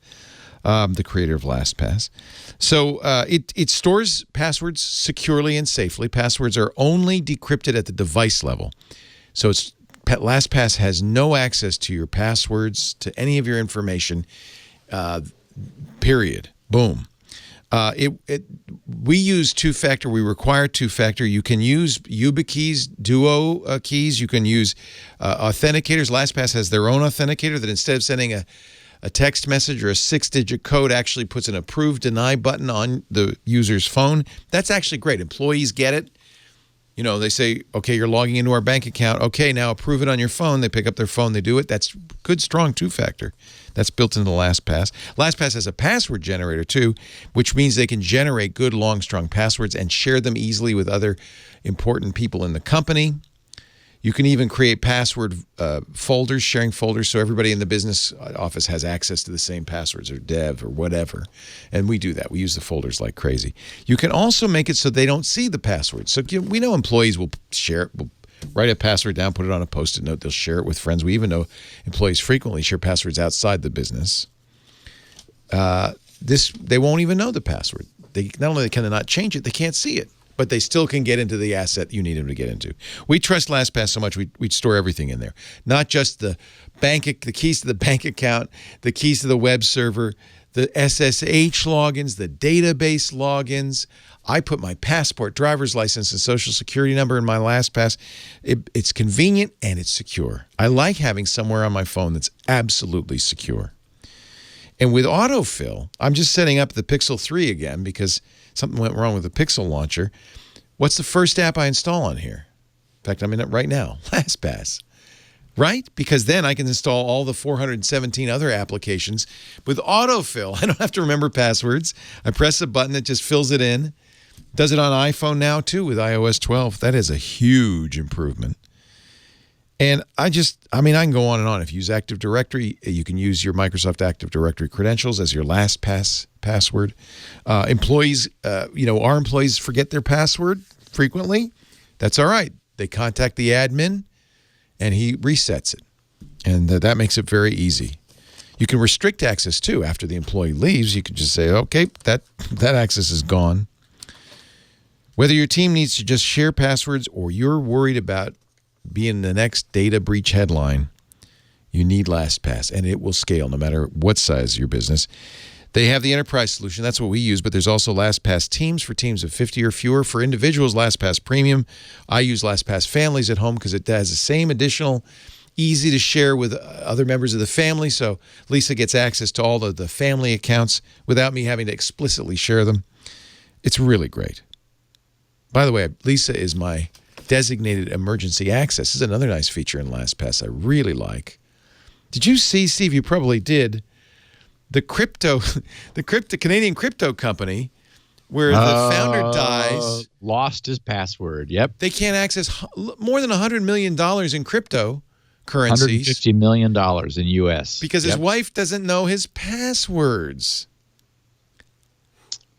the creator of LastPass. So it stores passwords securely and safely. Passwords are only decrypted at the device level. So LastPass has no access to your passwords, to any of your information, period. Boom. We use two-factor. We require two-factor. You can use YubiKeys, Duo keys. You can use authenticators. LastPass has their own authenticator that instead of sending a text message or a 6-digit code actually puts an approve deny button on the user's phone. That's actually great. Employees get it. They say, okay, you're logging into our bank account. Okay, now approve it on your phone. They pick up their phone. They do it. That's good, strong two-factor. That's built into LastPass. LastPass has a password generator, too, which means they can generate good, long, strong passwords and share them easily with other important people in the company. You can even create password folders, sharing folders, so everybody in the business office has access to the same passwords, or dev, or whatever. And we do that. We use the folders like crazy. You can also make it so they don't see the password. So we know employees will write a password down, put it on a Post-it note. They'll share it with friends. We even know employees frequently share passwords outside the business. They won't even know the password. Not only can they not change it, they can't see it. But they still can get into the asset you need them to get into. We trust LastPass so much we store everything in there. Not just the keys to the bank account, the keys to the web server, the SSH logins, the database logins. I put my passport, driver's license, and social security number in my LastPass. It's convenient and it's secure. I like having somewhere on my phone that's absolutely secure. And with autofill, I'm just setting up the Pixel 3 again because something went wrong with the Pixel launcher. What's the first app I install on here? In fact, I'm in it right now, LastPass. Right? Because then I can install all the 417 other applications with autofill. I don't have to remember passwords. I press a button, it just fills it in. Does it on iPhone now, too, with iOS 12. That is a huge improvement. And I can go on and on. If you use Active Directory, you can use your Microsoft Active Directory credentials as your LastPass password. Employees, our employees forget their password frequently. That's all right. They contact the admin, and he resets it. And that makes it very easy. You can restrict access, too. After the employee leaves, you can just say, okay, that access is gone. Whether your team needs to just share passwords or you're worried about being the next data breach headline, you need LastPass, and it will scale no matter what size your business. They have the enterprise solution. That's what we use, but there's also LastPass Teams for teams of 50 or fewer. For individuals, LastPass Premium. I use LastPass Families at home because it has the same additional, easy to share with other members of the family. So Lisa gets access to all the family accounts without me having to explicitly share them. It's really great. By the way, Lisa is my designated emergency access. This is another nice feature in LastPass I really like. Did you see, Steve, you probably did, the Canadian crypto company where the founder dies. Lost his password, yep. They can't access more than $100 million in cryptocurrencies. $150 million in U.S. Because his wife doesn't know his passwords.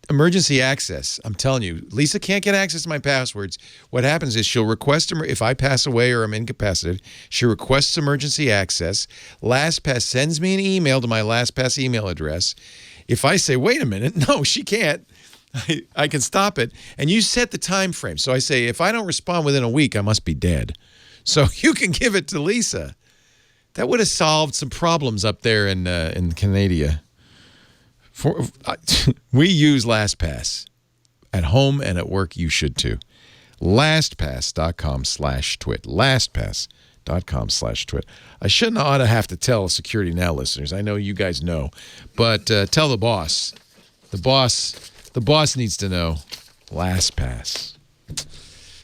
Emergency access. I'm telling you, Lisa can't get access to my passwords. What happens is she'll request, if I pass away or I'm incapacitated, she requests emergency access. LastPass sends me an email to my LastPass email address. If I say, wait a minute, no, she can't, I can stop it. And you set the time frame. So I say, if I don't respond within a week, I must be dead. So you can give it to Lisa. That would have solved some problems up there in Canada. We use LastPass at home and at work. You should too. LastPass.com/twit. LastPass.com/twit. I shouldn't ought to have to tell Security Now listeners. I know you guys know, but tell the boss. The boss needs to know. LastPass.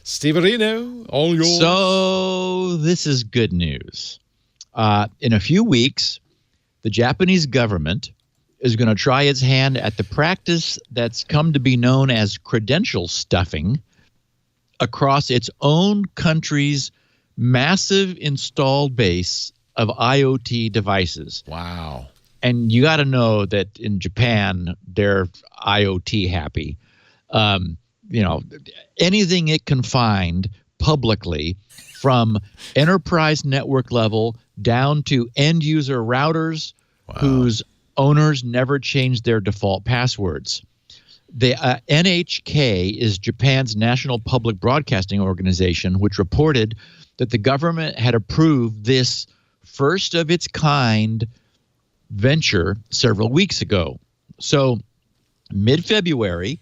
Steve Arino, all yours. So this is good news. In a few weeks, the Japanese government is going to try its hand at the practice that's come to be known as credential stuffing across its own country's massive installed base of IoT devices. Wow. And you got to know that in Japan, they're IoT happy. Anything it can find publicly, from enterprise network level down to end user routers, whose owners never change their default passwords. The NHK is Japan's national public broadcasting organization, which reported that the government had approved this first of its kind venture several weeks ago. So mid-February,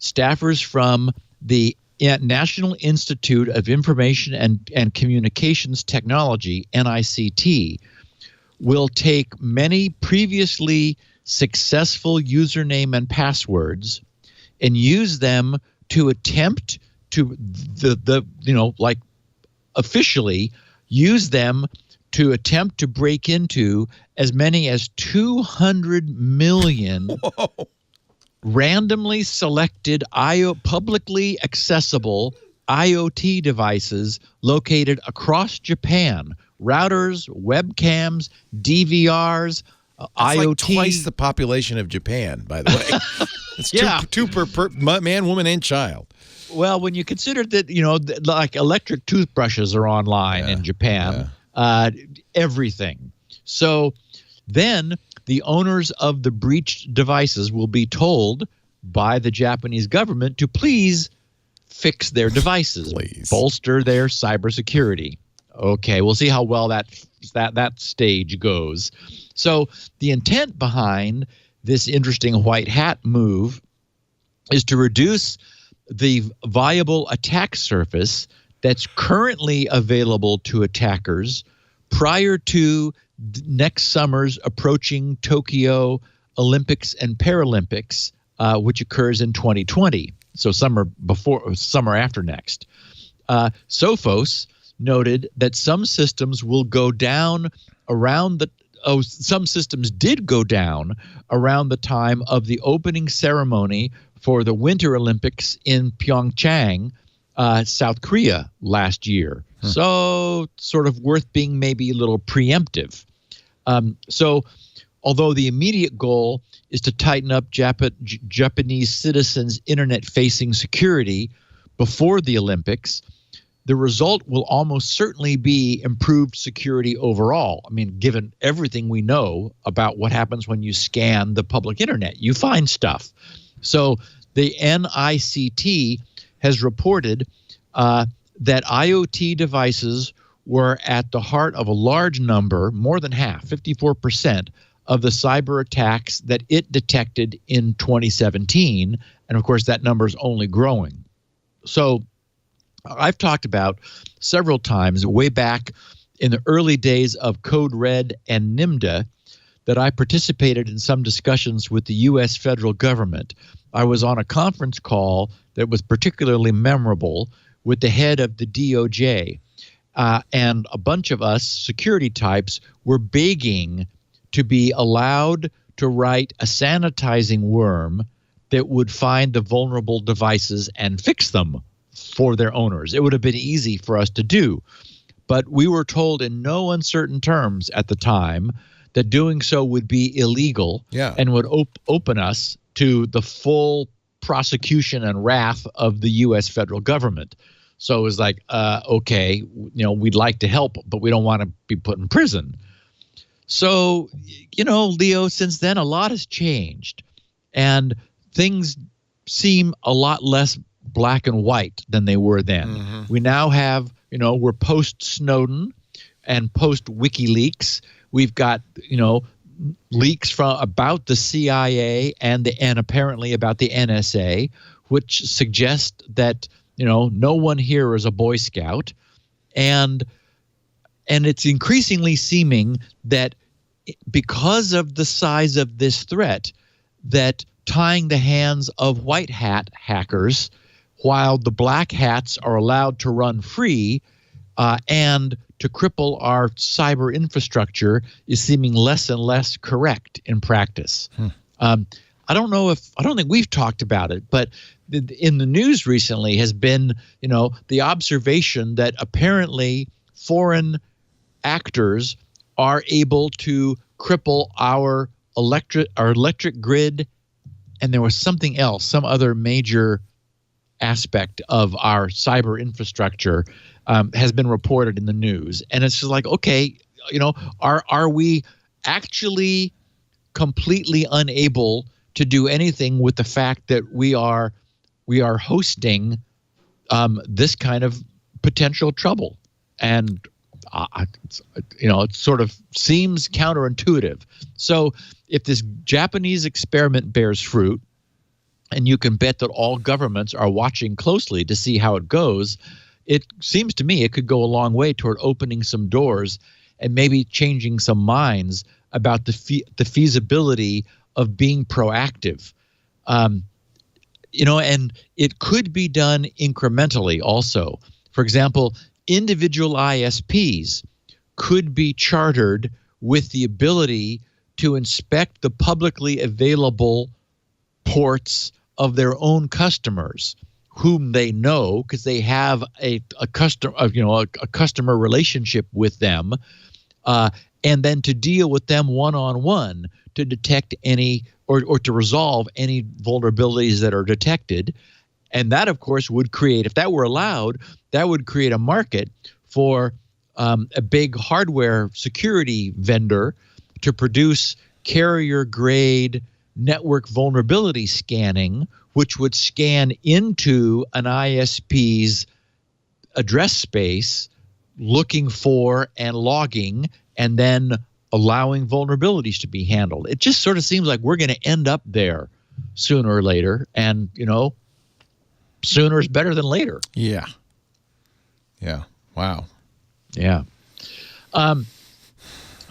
staffers from the National Institute of Information and Communications Technology, NICT, will take many previously successful username and passwords and use them to attempt to officially use them to attempt to break into as many as 200 million randomly selected publicly accessible IoT devices located across Japan. Routers, webcams, DVRs, IoT. Like twice the population of Japan, by the way. It's two per man, woman, and child. Well, when you consider that, like electric toothbrushes are online in Japan, everything. So then the owners of the breached devices will be told by the Japanese government to please fix their devices, bolster their cybersecurity. Okay, we'll see how well that stage goes. So the intent behind this interesting white hat move is to reduce the viable attack surface that's currently available to attackers prior to next summer's approaching Tokyo Olympics and Paralympics, which occurs in 2020. So summer after next. Sophos noted that some systems will go down some systems did go down around the time of the opening ceremony for the Winter Olympics in Pyeongchang, South Korea last year. So sort of worth being maybe a little preemptive. So although the immediate goal is to tighten up Japanese citizens' internet-facing security before the Olympics, the result will almost certainly be improved security overall. I mean, given everything we know about what happens when you scan the public internet, you find stuff. So the NICT has reported that IoT devices were at the heart of a large number, more than half, 54%, of the cyber attacks that it detected in 2017. And of course, that number is only growing. So I've talked about several times way back in the early days of Code Red and NIMDA that I participated in some discussions with the U.S. federal government. I was on a conference call that was particularly memorable with the head of the DOJ. And a bunch of us security types were begging to be allowed to write a sanitizing worm that would find the vulnerable devices and fix them for their owners. It would have been easy for us to do. But we were told in no uncertain terms at the time that doing so would be illegal and would open us to the full prosecution and wrath of the U.S. federal government. So it was like, okay, we'd like to help, but we don't want to be put in prison. So, Leo, since then, a lot has changed. And things seem a lot less black and white than they were then. Mm-hmm. We now have, we're post-Snowden and post-WikiLeaks. We've got, leaks about the CIA and apparently about the NSA, which suggest that, no one here is a Boy Scout. And it's increasingly seeming that because of the size of this threat, that tying the hands of white hat hackers while the black hats are allowed to run free and to cripple our cyber infrastructure is seeming less and less correct in practice. I don't think we've talked about it, but in the news recently has been, the observation that apparently foreign actors are able to cripple our electric grid, and there was something else, some other major aspect of our cyber infrastructure has been reported in the news. And it's just like, okay, are we actually completely unable to do anything with the fact that we are hosting this kind of potential trouble? And it sort of seems counterintuitive. So if this Japanese experiment bears fruit, and you can bet that all governments are watching closely to see how it goes, it seems to me it could go a long way toward opening some doors and maybe changing some minds about the feasibility of being proactive. And it could be done incrementally also. For example, individual ISPs could be chartered with the ability to inspect the publicly available ports of their own customers, whom they know because they have a customer relationship with them, and then to deal with them one-on-one to detect any or to resolve any vulnerabilities that are detected. And that, of course, would create, if that were allowed, that would create a market for a big hardware security vendor to produce carrier-grade network vulnerability scanning, which would scan into an ISP's address space, looking for and logging, and then allowing vulnerabilities to be handled. It just sort of seems like we're going to end up there sooner or later, and sooner is better than later. Yeah. Wow. Yeah.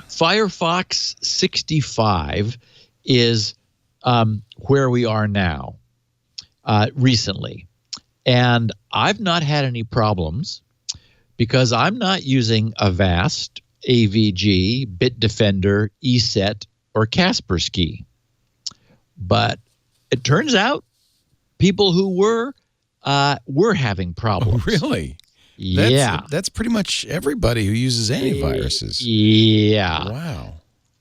Firefox 65 is where we are now recently. And I've not had any problems because I'm not using Avast, AVG, Bitdefender, ESET, or Kaspersky. But it turns out people who were having problems. Oh, really? That's pretty much everybody who uses antiviruses. Yeah. Wow.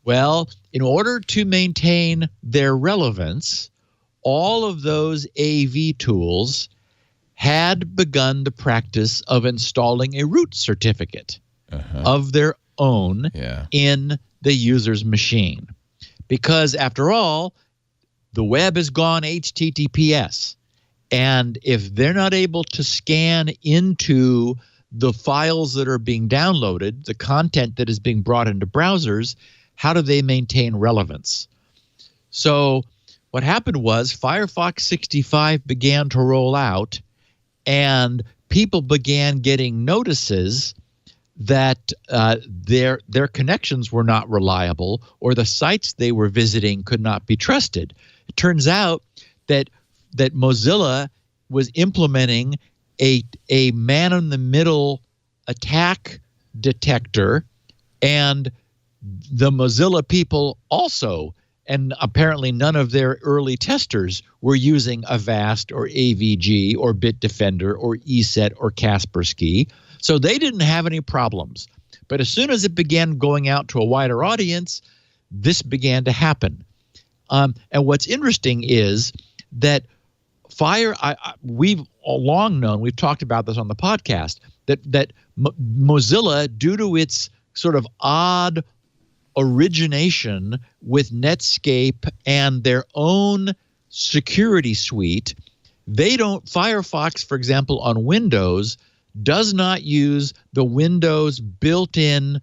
Well, in order to maintain their relevance, all of those AV tools had begun the practice of installing a root certificate of their own in the user's machine. Because after all, the web has gone HTTPS. And if they're not able to scan into the files that are being downloaded, the content that is being brought into browsers, how do they maintain relevance? So what happened was Firefox 65 began to roll out, and people began getting notices that their connections were not reliable, or the sites they were visiting could not be trusted. It turns out that Mozilla was implementing a man-in-the-middle attack detector, and the Mozilla people also, and apparently none of their early testers were using Avast or AVG or Bitdefender or ESET or Kaspersky. So they didn't have any problems. But as soon as it began going out to a wider audience, this began to happen. And what's interesting is that we've long known, we've talked about this on the podcast, that Mozilla, due to its sort of odd origination with Netscape and their own security suite, Firefox, for example, on Windows, does not use the Windows built-in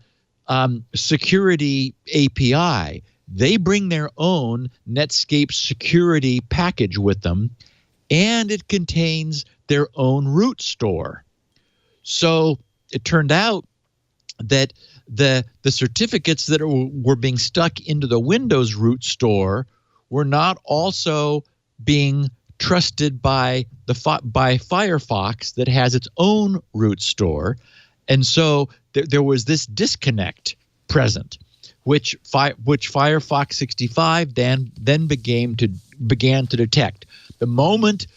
security API. They bring their own Netscape security package with them, and it contains their own root store. So it turned out that the certificates that were being stuck into the Windows root store were not also being trusted by Firefox that has its own root store. And so there was this disconnect present, which Firefox 65 then began to detect. The moment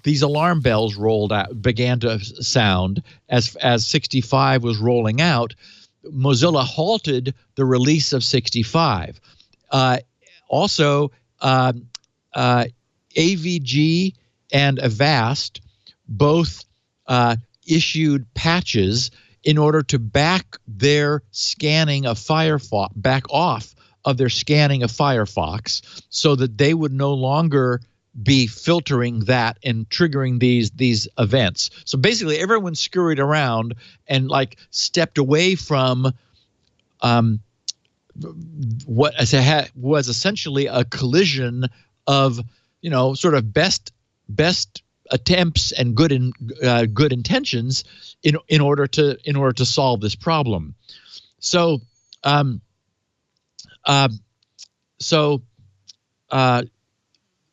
these alarm bells began to sound as 65 was rolling out, Mozilla halted the release of 65. Also, AVG and Avast both issued patches in order to back off their scanning of Firefox, so that they would no longer be filtering that and triggering these events. So basically, everyone scurried around and stepped away from what was essentially a collision of sort of best attempts and good intentions in order to solve this problem. So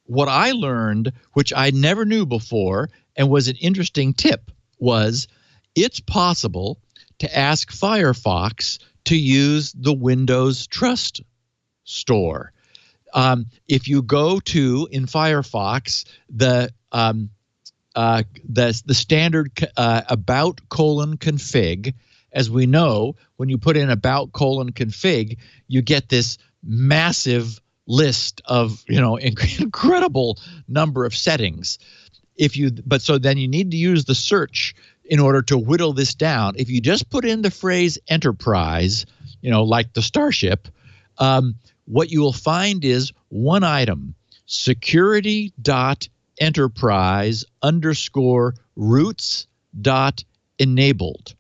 what I learned, which I never knew before, and was an interesting tip, was it's possible to ask Firefox to use the Windows Trust Store. If you go to, in Firefox, the standard about:config, as we know, when you put in about:config, you get this massive list of incredible number of settings. So then you need to use the search in order to whittle this down. If you just put in the phrase enterprise, like the Starship, what you will find is one item: security.enterprise_roots.enabled.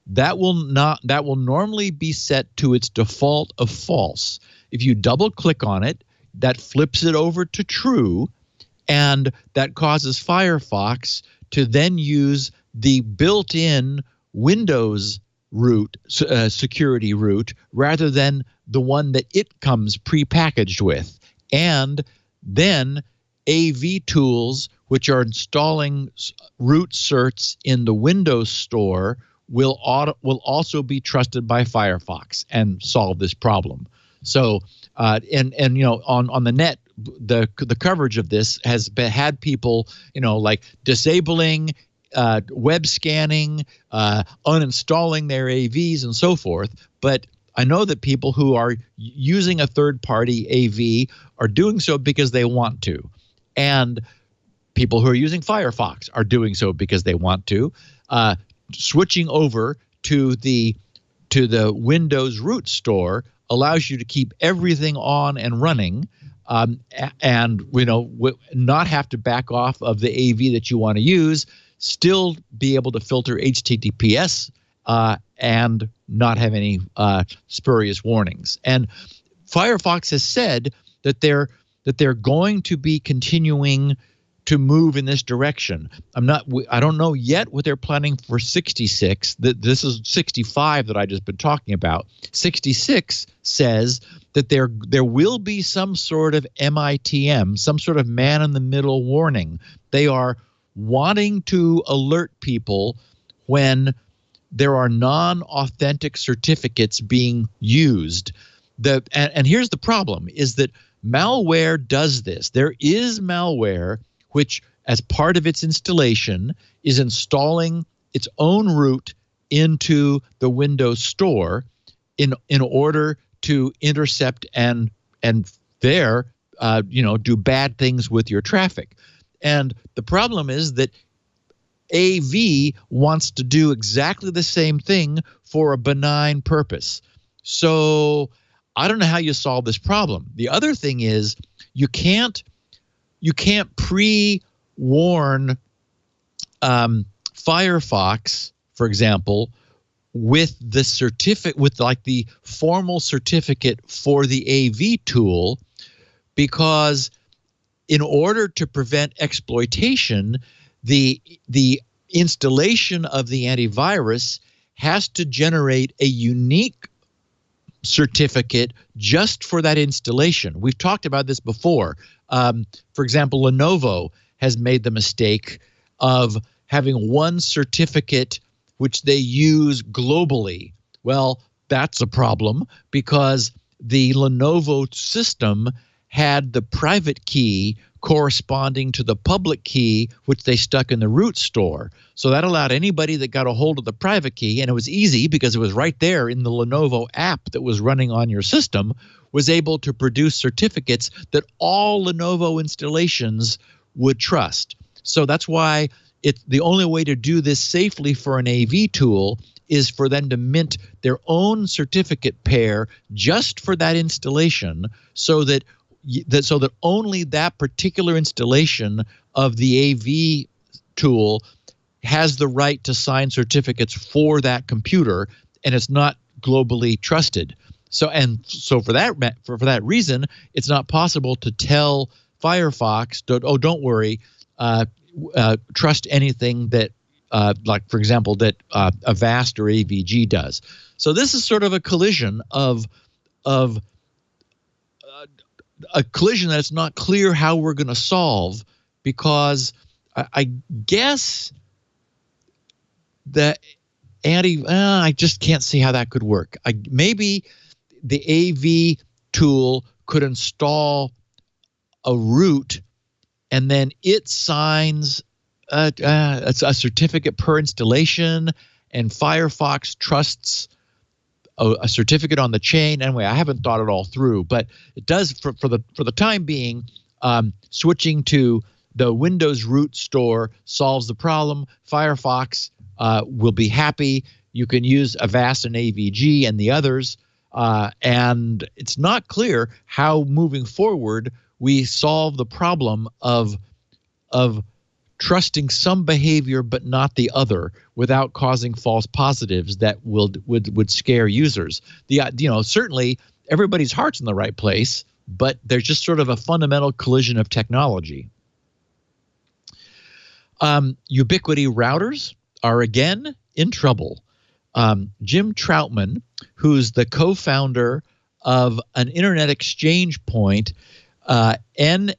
That will normally be set to its default of false. If you double click on it, that flips it over to true, and that causes Firefox to then use the built-in Windows root, security root, rather than the one that it comes prepackaged with. And then AV tools, which are installing root certs in the Windows Store, will also be trusted by Firefox and solve this problem. So, on the net, the coverage of this has had people, disabling web scanning, uninstalling their AVs, and so forth. But I know that people who are using a third-party AV are doing so because they want to, and people who are using Firefox are doing so because they want to. Switching over to the Windows root store allows you to keep everything on and running, and not have to back off of the AV that you want to use. Still be able to filter HTTPS and not have any spurious warnings. And Firefox has said that they're going to be continuing to move in this direction. I don't know yet what they're planning for 66. This is 65 that I just been talking about. 66 says that there will be some sort of MITM, some sort of man-in-the-middle warning. They are wanting to alert people when there are non-authentic certificates being used. And here's the problem, is that malware does this. There is malware which, as part of its installation, is installing its own root into the Windows Store in order to intercept and do bad things with your traffic. And the problem is that AV wants to do exactly the same thing for a benign purpose. So I don't know how you solve this problem. The other thing is you can't pre-warn Firefox, for example, with the certificate, with like the formal certificate for the AV tool, because in order to prevent exploitation, the installation of the antivirus has to generate a unique certificate just for that installation. We've talked about this before. For example, Lenovo has made the mistake of having one certificate which they use globally. Well, that's a problem because the Lenovo system had the private key corresponding to the public key which they stuck in the root store. So that allowed anybody that got a hold of the private key, and it was easy because it was right there in the Lenovo app that was running on your system, was able to produce certificates that all Lenovo installations would trust. So that's why the only way to do this safely for an AV tool is for them to mint their own certificate pair just for that installation, so that only that particular installation of the AV tool has the right to sign certificates for that computer, and it's not globally trusted. So for that reason, it's not possible to tell Firefox, don't worry, trust anything that, like for example, that Avast or AVG does. So this is sort of a collision of a collision that it's not clear how we're going to solve, because I guess that I just can't see how that could work. Maybe the AV tool could install a root and then it signs a certificate per installation, and Firefox trusts a certificate on the chain. Anyway, I haven't thought it all through, but it does for the time being. Switching to the Windows root store solves the problem. Firefox will be happy. You can use Avast and AVG and the others, and it's not clear how moving forward we solve the problem of trusting some behavior but not the other without causing false positives that would scare users. Certainly everybody's heart's in the right place, but there's just sort of a fundamental collision of technology. Ubiquiti routers are again in trouble. Jim Troutman, who's the co-founder of an internet exchange point, NNENIX,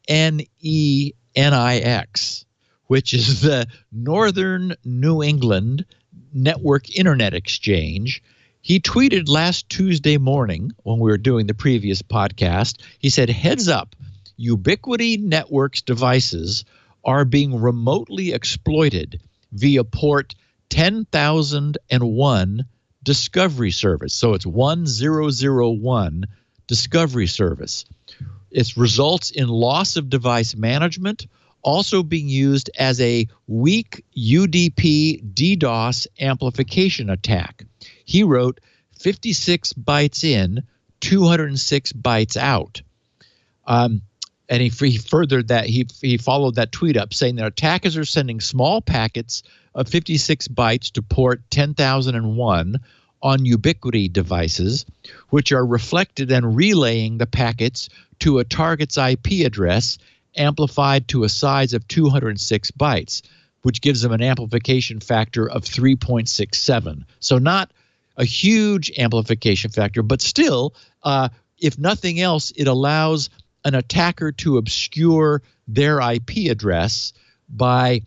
which is the Northern New England Network Internet Exchange. He tweeted last Tuesday morning when we were doing the previous podcast, he said, "Heads up, Ubiquiti Networks devices are being remotely exploited via port 10,001 discovery service." So it's 1001 discovery service. It results in loss of device management, also being used as a weak UDP DDoS amplification attack. He wrote 56 bytes in, 206 bytes out. And he furthered that, he followed that tweet up saying that attackers are sending small packets of 56 bytes to port 10,001 on Ubiquiti devices, which are reflected and relaying the packets to a target's IP address amplified to a size of 206 bytes, which gives them an amplification factor of 3.67. So not a huge amplification factor, but still, if nothing else, it allows an attacker to obscure their IP address by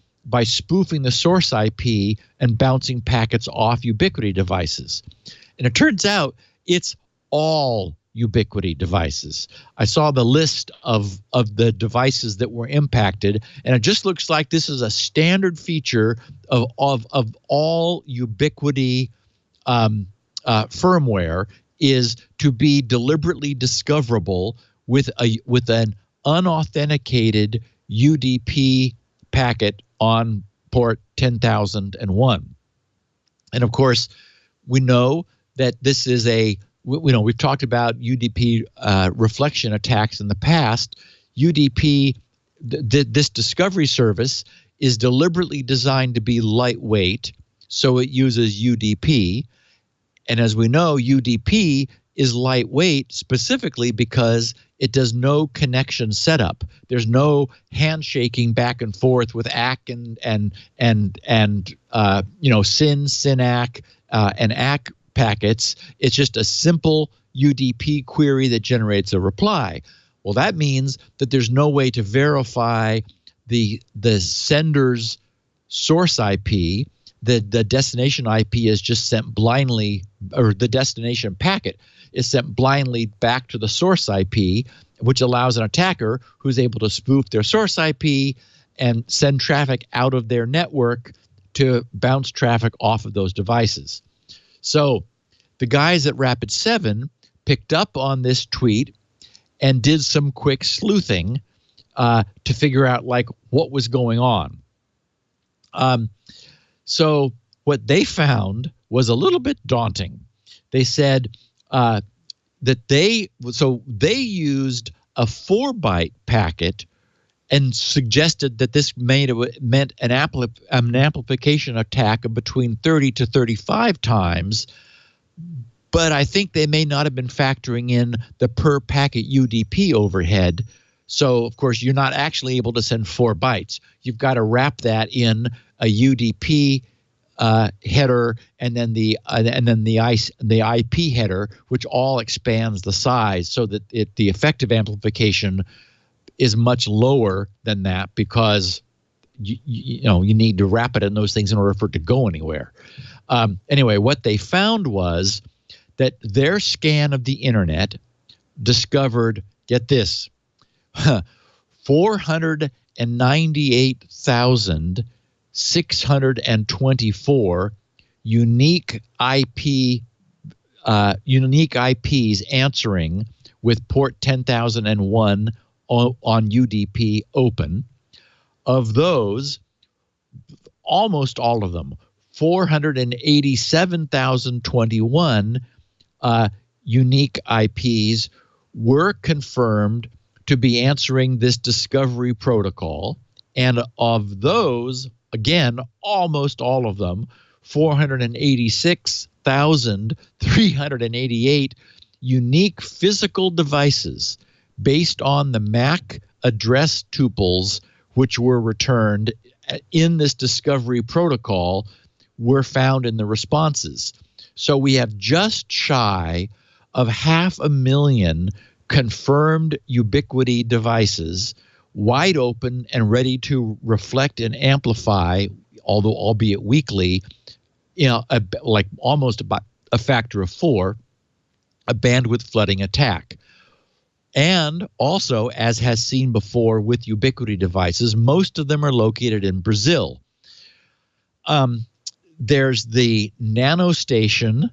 spoofing the source IP and bouncing packets off Ubiquiti devices. And it turns out it's all Ubiquiti devices. I saw the list of the devices that were impacted, and it just looks like this is a standard feature of all Ubiquiti firmware, is to be deliberately discoverable with an unauthenticated UDP packet on port 10,001. And of course, we know that this is we've talked about UDP reflection attacks in the past. UDP, this discovery service, is deliberately designed to be lightweight, so it uses UDP. And as we know, UDP is lightweight specifically because it does no connection setup. There's no handshaking back and forth with ACK and SYN-ACK and ACK packets. It's just a simple UDP query that generates a reply. Well, that means that there's no way to verify the sender's source IP. The destination IP is just sent blindly, or the destination packet is sent blindly back to the source IP, which allows an attacker who's able to spoof their source IP and send traffic out of their network to bounce traffic off of those devices. So the guys at Rapid7 picked up on this tweet and did some quick sleuthing to figure out what was going on. So what they found was a little bit daunting. They said that they used a 4-byte packet and suggested that this meant an amplification attack of between 30 to 35 times. But I think they may not have been factoring in the per packet UDP overhead. So, of course, you're not actually able to send 4 bytes. You've got to wrap that in a UDP header and then the IP header, which all expands the size so that the effective amplification is much lower than that, because you need to wrap it in those things in order for it to go anywhere. Anyway, what they found was that their scan of the internet discovered, get this, 498,624 unique IPs answering with port 10,001 on UDP open. Of those, almost all of them, 487,021 unique IPs were confirmed to be answering this discovery protocol. And of those, again, almost all of them, 486,388 unique physical devices based on the MAC address tuples which were returned in this discovery protocol were found in the responses. So we have just shy of 500,000 confirmed Ubiquiti devices, wide open and ready to reflect and amplify, although albeit weakly, like almost about a factor of 4, a bandwidth flooding attack. And also, as has seen before with Ubiquiti devices, most of them are located in Brazil. There's the Nano Station,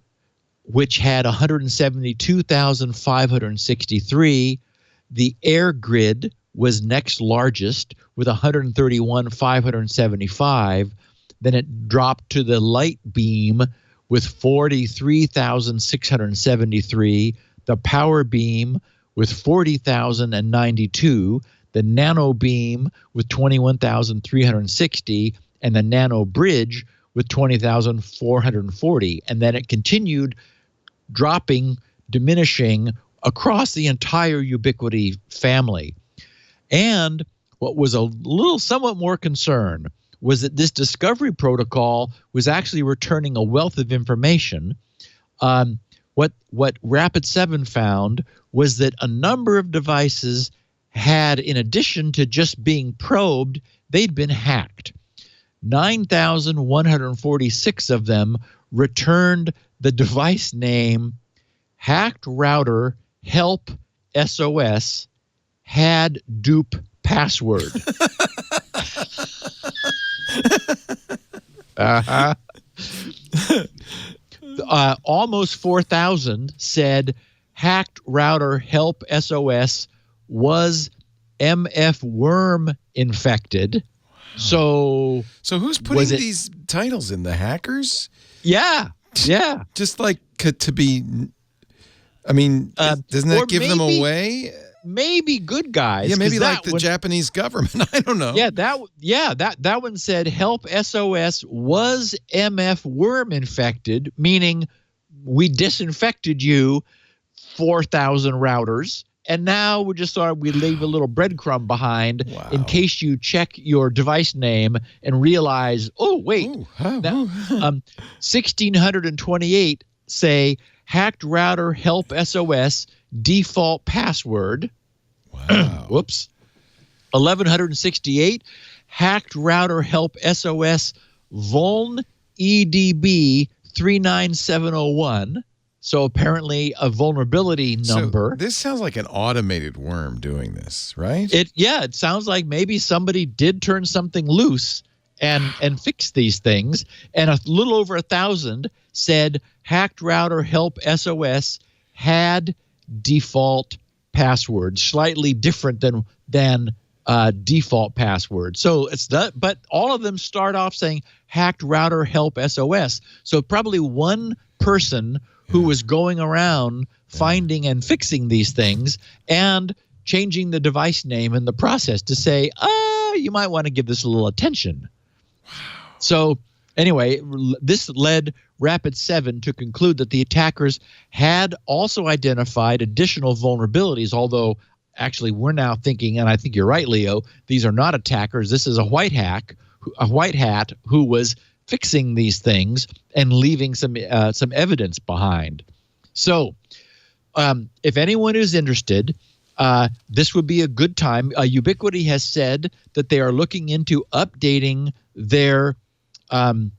which had 172,563. The Air Grid was next largest with 131,575. Then it dropped to the Light Beam with 43,673. The Power Beam with 40,092. The Nano Beam with 21,360. And the Nano Bridge with 20,440. And then it continued dropping, diminishing across the entire Ubiquiti family. And what was a little somewhat more concern was that this discovery protocol was actually returning a wealth of information. What Rapid7 found was that a number of devices had, in addition to just being probed, they'd been hacked. 9,146 of them returned the device name hacked router help SOS had dupe password. Almost 4,000 said hacked router help SOS was MF worm infected. So who's putting these titles in? The hackers? Yeah. Just like to be. I mean, doesn't that give them away? Maybe good guys. Yeah, maybe like the Japanese government. I don't know. Yeah, that one said help SOS was MF worm infected, meaning we disinfected you 4,000 routers, and now we just thought we'd leave a little breadcrumb behind in case you check your device name and realize, oh wait, 1,628 say hacked router help SOS default password. Wow. Whoops. 1,168 hacked router help SOS vuln EDB 39701. So apparently a vulnerability number. So this sounds like an automated worm doing this, right? It sounds like maybe somebody did turn something loose and fix these things. And a little over 1,000 said hacked router help SOS had default password, slightly different than default password. So it's that, but all of them start off saying hacked router help SOS. So probably one person who was going around finding and fixing these things and changing the device name in the process to say, you might want to give this a little attention. Wow. So anyway, this led Rapid7 to conclude that the attackers had also identified additional vulnerabilities, although actually we're now thinking, and I think you're right, Leo, these are not attackers. This is a white hat who was fixing these things and leaving some evidence behind. So if anyone is interested, this would be a good time. Ubiquiti has said that they are looking into updating their firmware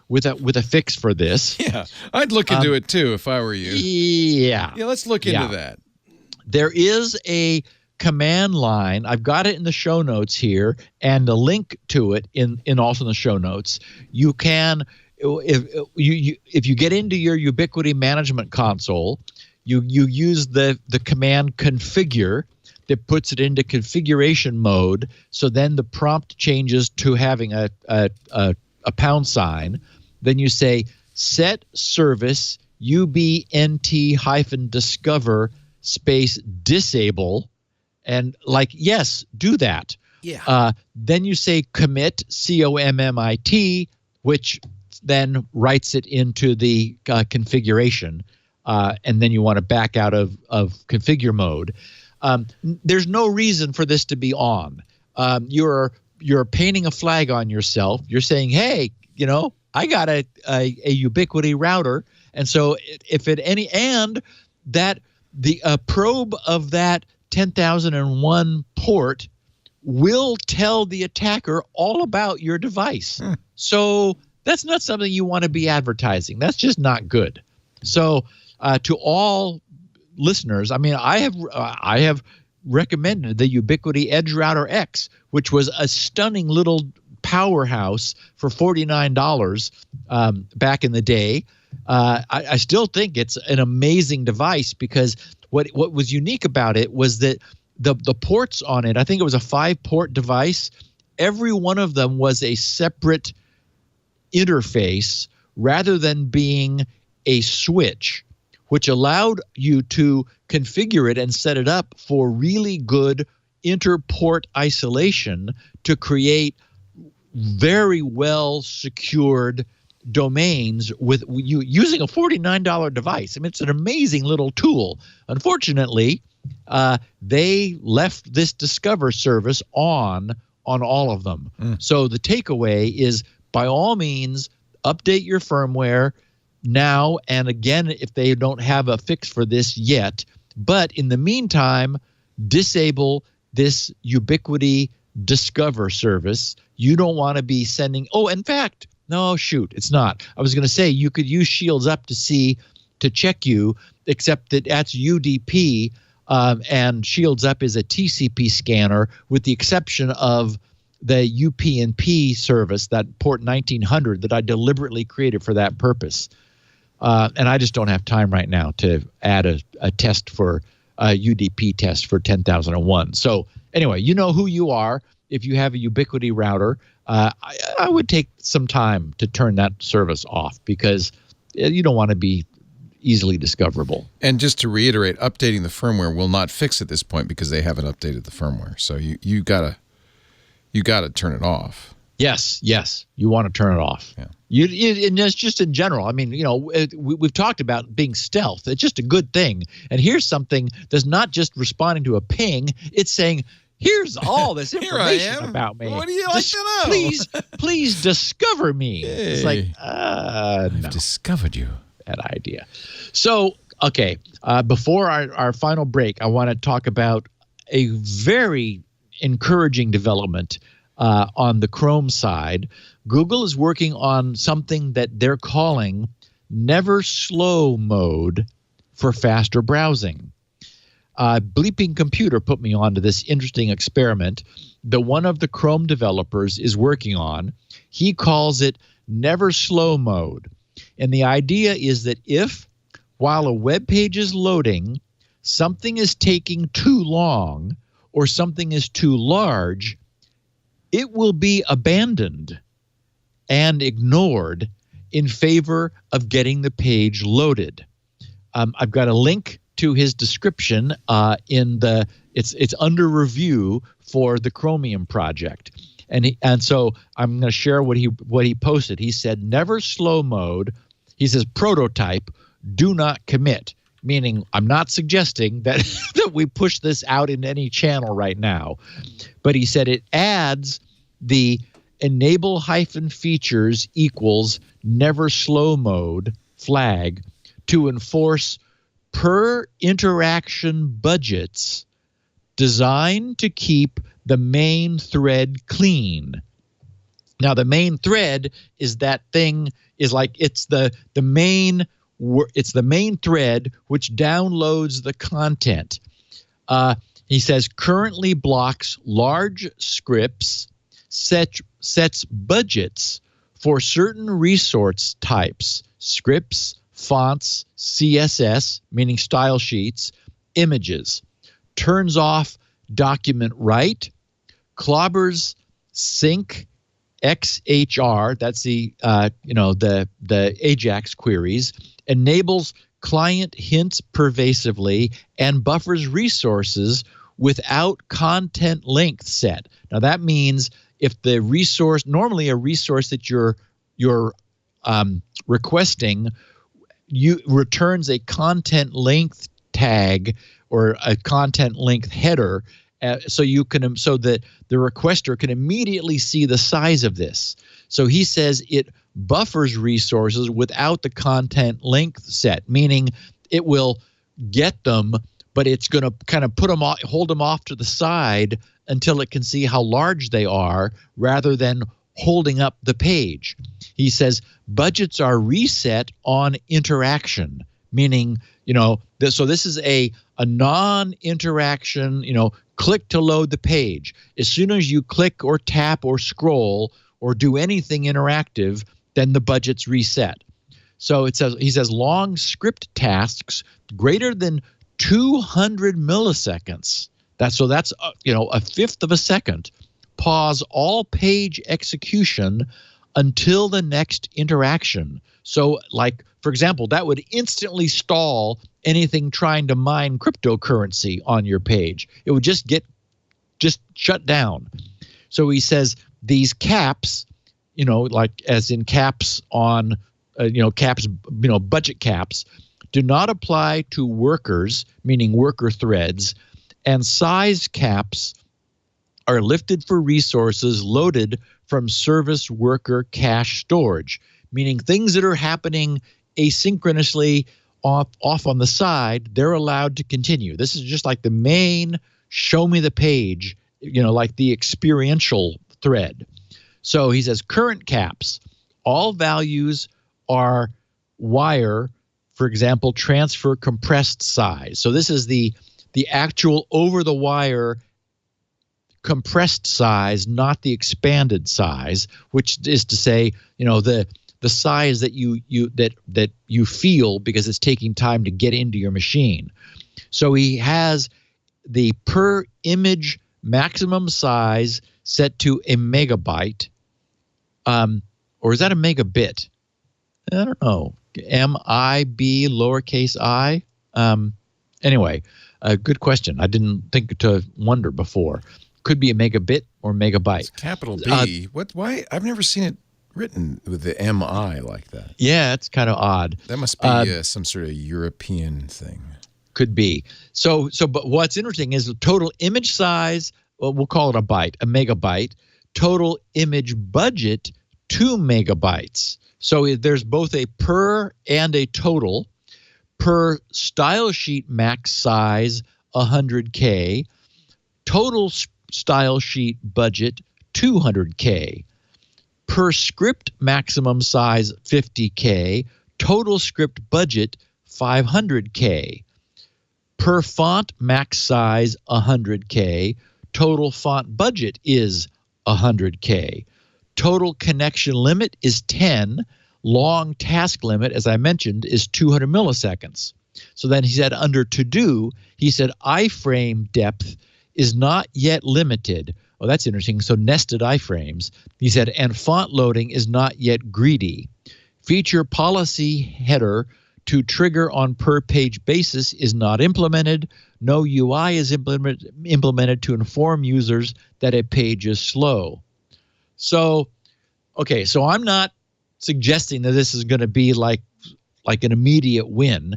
with a fix for this. Yeah, I'd look into it too if I were you. Yeah, let's look into that. There is a command line. I've got it in the show notes here, and a link to it in also in the show notes. You can, if you get into your Ubiquiti management console, you use the command configure that puts it into configuration mode. So then the prompt changes to having a pound sign. Then you say set service ubnt-discover space disable, and yes, do that. Yeah. Then you say commit COMMIT, which then writes it into the configuration, and then you want to back out of configure mode. There's no reason for this to be on. You're painting a flag on yourself. You're saying, hey, I got a Ubiquiti router, and so if at any and that the probe of that 10,001 port will tell the attacker all about your device. So that's not something you want to be advertising. That's just not good. So to all listeners, I mean, I have recommended the Ubiquiti Edge Router X, which was a stunning little powerhouse for $49 back in the day. I still think it's an amazing device because what was unique about it was that the ports on it, I think it was a 5-port device. Every one of them was a separate interface rather than being a switch, which allowed you to configure it and set it up for really good inter-port isolation to create very well secured domains with you using a $49 device. I mean, it's an amazing little tool. Unfortunately, they left this Discover service on all of them. So the takeaway is, by all means, update your firmware now and again if they don't have a fix for this yet. But in the meantime, disable this Ubiquiti Discover service. You don't want to be sending. Oh, in fact, no, shoot, it's not. I was going to say you could use Shields Up to check you, except that that's UDP, and Shields Up is a TCP scanner, with the exception of the UPnP service, that port 1900 that I deliberately created for that purpose. And I just don't have time right now to add a test for a UDP test for 10,001. So anyway, you know who you are. If you have a Ubiquiti router, I would take some time to turn that service off, because you don't want to be easily discoverable. And just to reiterate, updating the firmware will not fix at this point because they haven't updated the firmware. So you gotta turn it off. Yes, you want to turn it off. Yeah. And that's just in general. I mean, we've talked about being stealth. It's just a good thing. And here's something that's not just responding to a ping. It's saying, here's all this information about me. What do you like to know? Please discover me. Hey, it's like, I've discovered you. Bad idea. So, okay, before our final break, I want to talk about a very encouraging development on the Chrome side. Google is working on something that they're calling never slow mode for faster browsing. Bleeping Computer put me onto this interesting experiment that one of the Chrome developers is working on. He calls it never slow mode. And the idea is that if, while a web page is loading, something is taking too long or something is too large, it will be abandoned and ignored in favor of getting the page loaded. I've got a link to his description it's under review for the Chromium project. And so I'm going to share what he posted. He said, never slow mode. He says, prototype, do not commit, meaning I'm not suggesting that, that we push this out in any channel right now. But he said it adds the enable -features equals never slow mode flag to enforce per interaction budgets designed to keep the main thread clean. Now, the main thread is that thing is like it's the main thread which downloads the content. He says currently blocks large scripts, sets budgets for certain resource types, scripts, fonts, CSS, meaning style sheets, images, turns off document write, clobbers sync XHR, that's the AJAX queries, enables client hints pervasively, and buffers resources without content length set. Now that means if the resource, normally a resource that you're requesting, you returns a content length tag or a content length header, so that the requester can immediately see the size of this. So he says it buffers resources without the content length set, meaning it will get them, but it's going to kind of hold them off to the side until it can see how large they are, rather than holding up the page. He says budgets are reset on interaction, meaning, so this is a non-interaction, click to load the page. As soon as you click or tap or scroll or do anything interactive, then the budget's reset. So he says long script tasks greater than 200 milliseconds. That's a fifth of a second. Pause all page execution until the next interaction. So, like, for example, that would instantly stall anything trying to mine cryptocurrency on your page. It would just shut down. So he says these caps, like as in caps on, caps, budget caps, do not apply to workers, meaning worker threads, and size caps are lifted for resources loaded from service worker cache storage, meaning things that are happening asynchronously off on the side, they're allowed to continue. This is just like the main show me the page, like the experiential thread. So he says current caps, all values are wire, for example, transfer compressed size. So this is the actual over the wire compressed size, not the expanded size, which is to say, the size that you feel because it's taking time to get into your machine. So he has the per image maximum size set to a megabyte, or is that a megabit? I don't know. MIB lowercase I. Anyway, a good question. I didn't think to wonder before. Could be a megabit or megabyte. It's capital B. Why? I've never seen it written with the MI like that. Yeah, it's kind of odd. That must be some sort of European thing. Could be. So, but what's interesting is the total image size, well, we'll call it a byte, a megabyte. Total image budget, 2 megabytes. So there's both a per and a total. Per style sheet max size, 100K. Total style sheet budget, 200K. Per script maximum size, 50K. Total script budget, 500K. Per font max size, 100K. Total font budget is 100K. Total connection limit is 10. Long task limit, as I mentioned, is 200 milliseconds. So then he said under to do, he said iframe depth is not yet limited. Oh, that's interesting. So nested iframes. He said, and font loading is not yet greedy. Feature policy header to trigger on per page basis is not implemented. No UI is implemented to inform users that a page is slow. So, okay, so I'm not suggesting that this is going to be like an immediate win.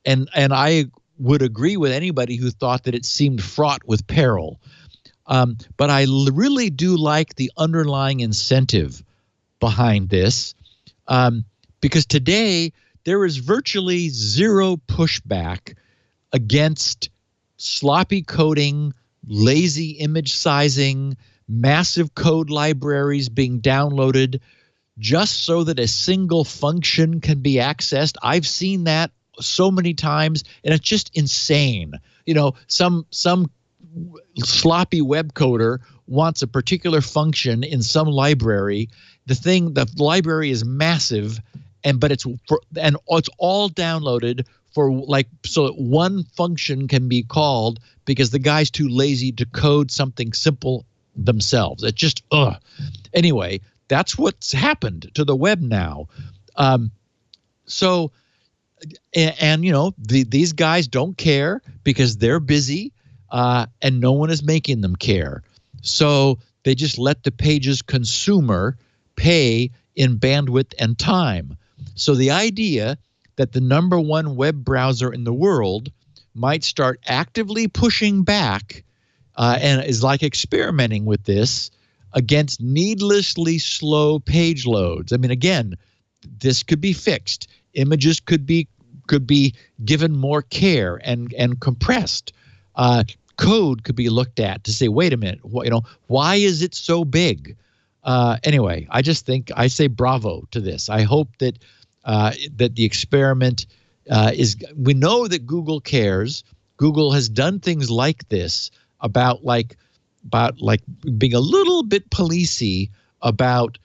And I would agree with anybody who thought that it seemed fraught with peril. But I really do like the underlying incentive behind this, because today there is virtually zero pushback against sloppy coding, lazy image sizing, massive code libraries being downloaded just so that a single function can be accessed. I've seen that so many times, and it's just insane. Some sloppy web coder wants a particular function in some library. The library is massive, but it's all downloaded so that one function can be called because the guy's too lazy to code something simple themselves. It's just Anyway, that's what's happened to the web now. These guys don't care because they're busy, and no one is making them care. So they just let the page's consumer pay in bandwidth and time. So the idea that the number one web browser in the world might start actively pushing back and is like experimenting with this against needlessly slow page loads. I mean, again, this could be fixed. Images could be given more care and compressed. Code could be looked at to say, wait a minute, why is it so big? Anyway, I say bravo to this. I hope that the experiment is. We know that Google cares. Google has done things like this about being a little bit policey about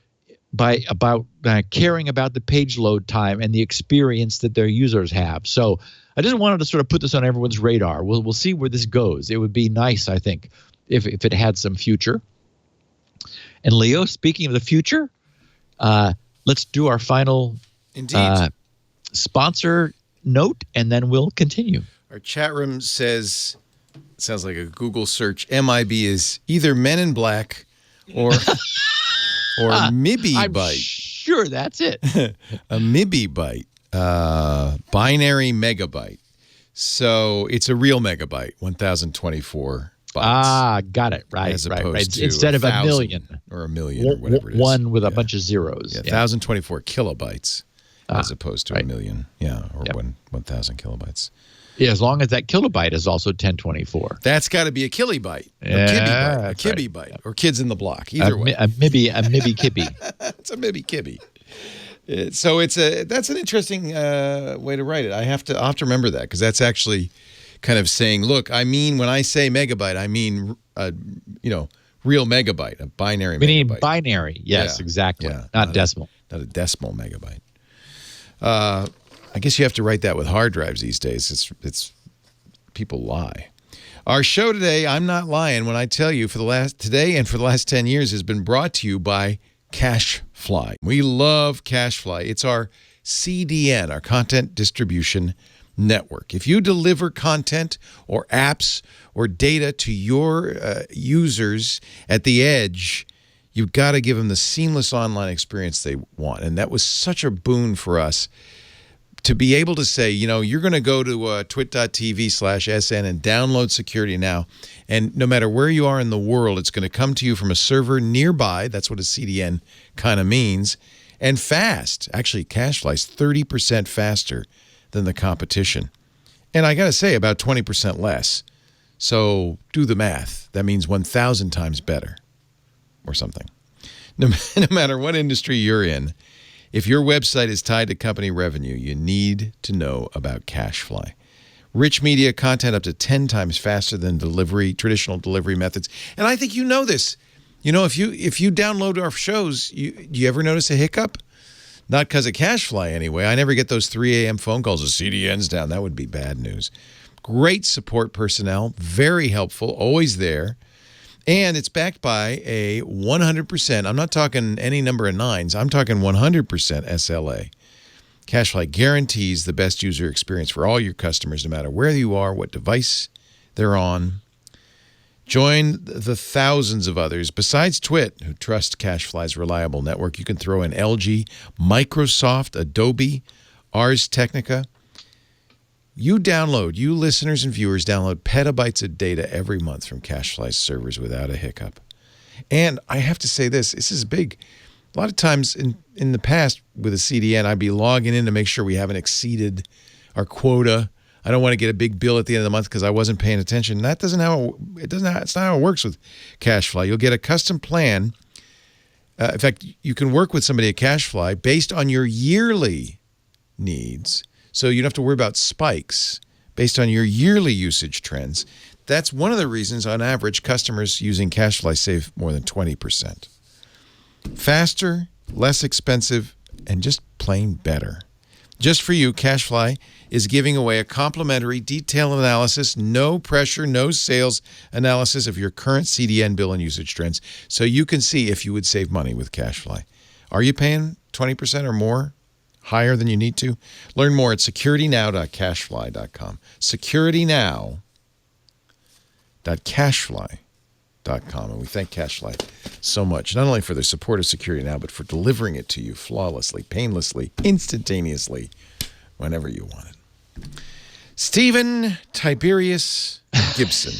caring about the page load time and the experience that their users have. So I just wanted to sort of put this on everyone's radar. We'll see where this goes. It would be nice, I think, if it had some future. And Leo, speaking of the future, let's do our final sponsor note, and then we'll continue. Our chat room says, sounds like a Google search, MIB is either Men in Black or or MIBI I'm byte. Sure, that's it. A MIBI byte, binary megabyte. So it's a real megabyte, 1,024 bytes. Ah, got it. Right, as right, opposed right. to Instead of 1,000 a million. or a million or whatever it is. One with a bunch of zeros. Yeah, 1,024 kilobytes as opposed to right. a million. Yeah, or 1,000 kilobytes. Yeah, as long as that kilobyte is also 1024. That's got to be a kilobyte. Yeah, a kibby byte, or kids in the block. Either way. A MIBI kibby. It's a MIBI kibby. So that's an interesting way to write it. I'll have to remember that, because that's actually kind of saying, look, I mean, when I say megabyte, I mean, real megabyte, a binary megabyte. Meaning binary. Yes, Yeah. exactly. Yeah, not decimal. Not a decimal megabyte. I guess you have to write that with hard drives these days. It's people lie. Our show today, I'm not lying when I tell you, today and for the last 10 years, has been brought to you by CacheFly. We love CacheFly. It's our CDN, our content distribution network. If you deliver content or apps or data to your users at the edge, you've got to give them the seamless online experience they want. And that was such a boon for us to be able to say, you're going to go to twit.tv/SN and download Security Now. And no matter where you are in the world, it's going to come to you from a server nearby. That's what a CDN kind of means. And fast. Actually, CacheFly is 30% faster than the competition. And I got to say, about 20% less. So do the math. That means 1,000 times better or something. No matter what industry you're in, if your website is tied to company revenue, you need to know about CacheFly. Rich media content up to 10 times faster than traditional delivery methods. And I think you know this. If you download our shows, do you ever notice a hiccup? Not because of CacheFly anyway. I never get those 3 a.m. phone calls. The CDN's down. That would be bad news. Great support personnel. Very helpful. Always there. And it's backed by a 100%, I'm not talking any number of nines, I'm talking 100% SLA. CacheFly guarantees the best user experience for all your customers, no matter where you are, what device they're on. Join the thousands of others, besides Twit, who trust CacheFly's reliable network. You can throw in LG, Microsoft, Adobe, Ars Technica. You listeners and viewers download petabytes of data every month from CacheFly's servers without a hiccup. And I have to say this is big. A lot of times in the past with a CDN, I'd be logging in to make sure we haven't exceeded our quota. I don't want to get a big bill at the end of the month because I wasn't paying attention. It's not how it works with CacheFly. You'll get a custom plan. In fact, you can work with somebody at CacheFly based on your yearly needs. So you don't have to worry about spikes based on your yearly usage trends. That's one of the reasons, on average, customers using CacheFly save more than 20%. Faster, less expensive, and just plain better. Just for you, CacheFly is giving away a complimentary detailed analysis, no pressure, no sales analysis of your current CDN bill and usage trends, so you can see if you would save money with CacheFly. Are you paying 20% or more? Higher than you need to? Learn more at securitynow.cachefly.com. securitynow.cachefly.com. And we thank CacheFly so much, not only for their support of Security Now, but for delivering it to you flawlessly, painlessly, instantaneously, whenever you want it. Stephen Tiberius Gibson.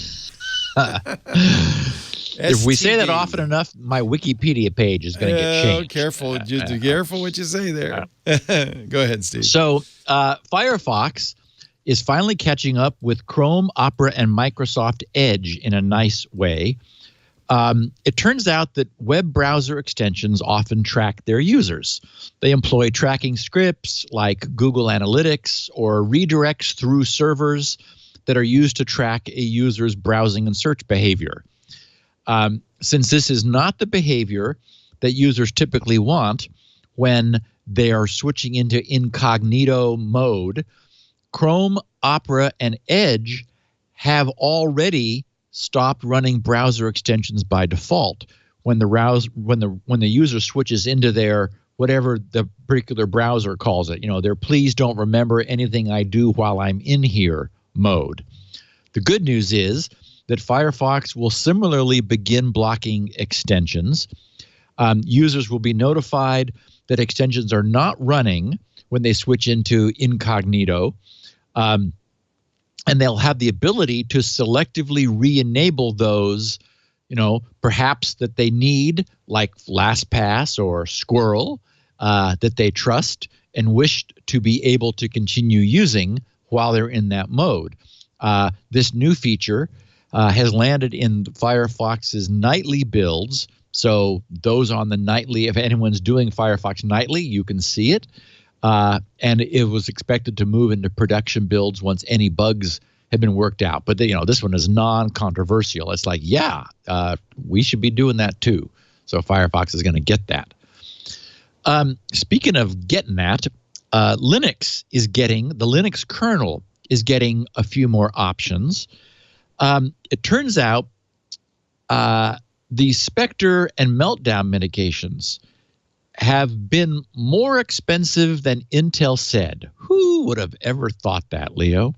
If we say that often enough, my Wikipedia page is going to get changed. Careful. Careful what you say there. Go ahead, Steve. So Firefox is finally catching up with Chrome, Opera, and Microsoft Edge in a nice way. It turns out that web browser extensions often track their users. They employ tracking scripts like Google Analytics or redirects through servers that are used to track a user's browsing and search behavior. Since this is not the behavior that users typically want when they are switching into incognito mode, Chrome, Opera, and Edge have already stopped running browser extensions by default when the user switches into their whatever the particular browser calls it. Their please don't remember anything I do while I'm in here mode. The good news is that Firefox will similarly begin blocking extensions. Users will be notified that extensions are not running when they switch into incognito. And they'll have the ability to selectively re-enable those, perhaps that they need, like LastPass or Squirrel, that they trust and wish to be able to continue using while they're in that mode. This new feature has landed in Firefox's nightly builds. So those on the nightly, if anyone's doing Firefox nightly, you can see it. And it was expected to move into production builds once any bugs have been worked out. But this one is non-controversial. It's like, we should be doing that too. So Firefox is going to get that. Speaking of getting that, the Linux kernel is getting a few more options. It turns out the Spectre and Meltdown mitigations have been more expensive than Intel said. Who would have ever thought that, Leo?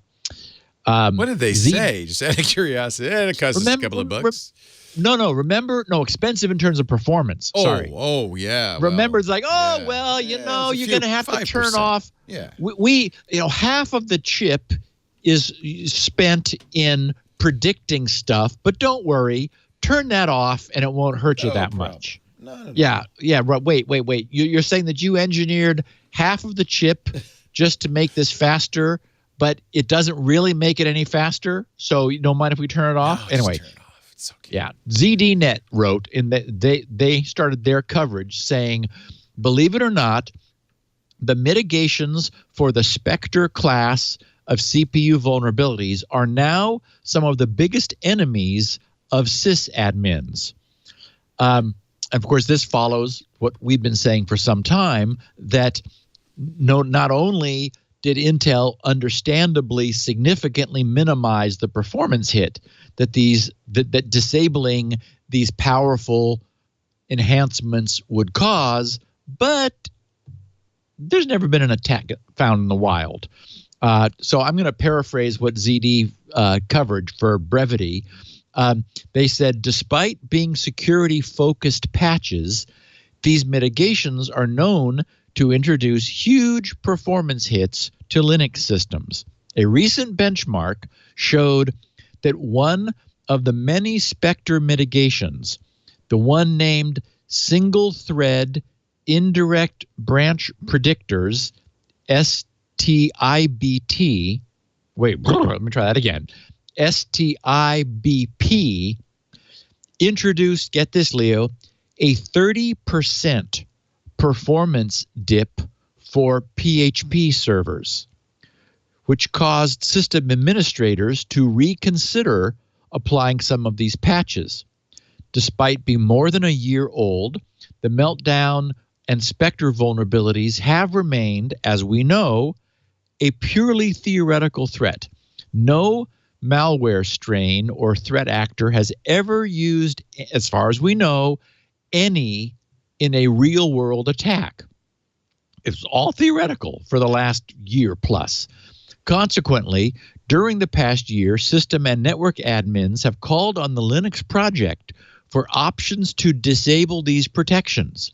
What did they say? Just out of curiosity. It costs us a couple of bucks. Remember, expensive in terms of performance. Sorry. Oh, yeah. Remember, it's like, you're going to have to turn off. Yeah. We half of the chip is spent in predicting stuff, but don't worry, turn that off and it won't hurt you that much. No. Yeah. Wait. You're saying that you engineered half of the chip just to make this faster, but it doesn't really make it any faster. So you don't mind if we turn it off? No, anyway. turn it off. It's okay. Yeah. ZDNet wrote they started their coverage saying, believe it or not, the mitigations for the Spectre class of CPU vulnerabilities are now some of the biggest enemies of sysadmins. Of course, this follows what we've been saying for some time, that not only did Intel understandably significantly minimize the performance hit that that disabling these powerful enhancements would cause, but there's never been an attack found in the wild. So I'm going to paraphrase what ZD covered for brevity. They said, despite being security-focused patches, these mitigations are known to introduce huge performance hits to Linux systems. A recent benchmark showed that one of the many Spectre mitigations, the one named single-thread indirect branch predictors, STIBT, let me try that again, STIBP, introduced, get this, Leo, a 30% performance dip for PHP servers, which caused system administrators to reconsider applying some of these patches. Despite being more than a year old, the Meltdown and Spectre vulnerabilities have remained, as we know, a purely theoretical threat. No malware strain or threat actor has ever used, as far as we know, any in a real-world attack. It's all theoretical for the last year plus. Consequently, during the past year, system and network admins have called on the Linux project for options to disable these protections.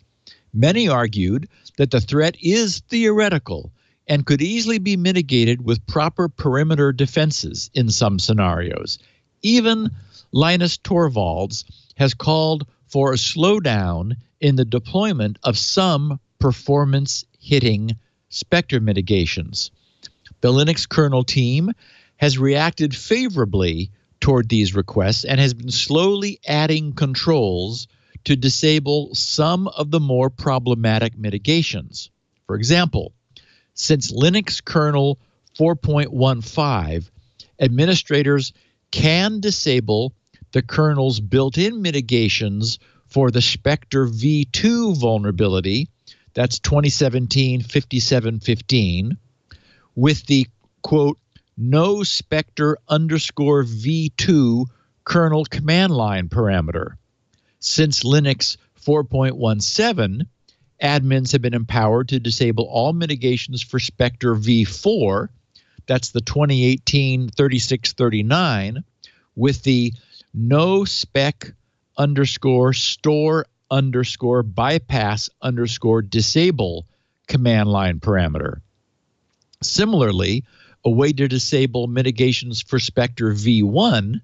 Many argued that the threat is theoretical and could easily be mitigated with proper perimeter defenses in some scenarios. Even Linus Torvalds has called for a slowdown in the deployment of some performance-hitting Spectre mitigations. The Linux kernel team has reacted favorably toward these requests and has been slowly adding controls to disable some of the more problematic mitigations. For example, since Linux kernel 4.15, administrators can disable the kernel's built-in mitigations for the Spectre v2 vulnerability, that's 2017-5715, with the, quote, no Spectre _v2 kernel command line parameter. Since Linux 4.17, admins have been empowered to disable all mitigations for Spectre v4, that's the 2018-3639, with the no spec _store spectre_bypass_disable command line parameter. Similarly, a way to disable mitigations for Spectre v1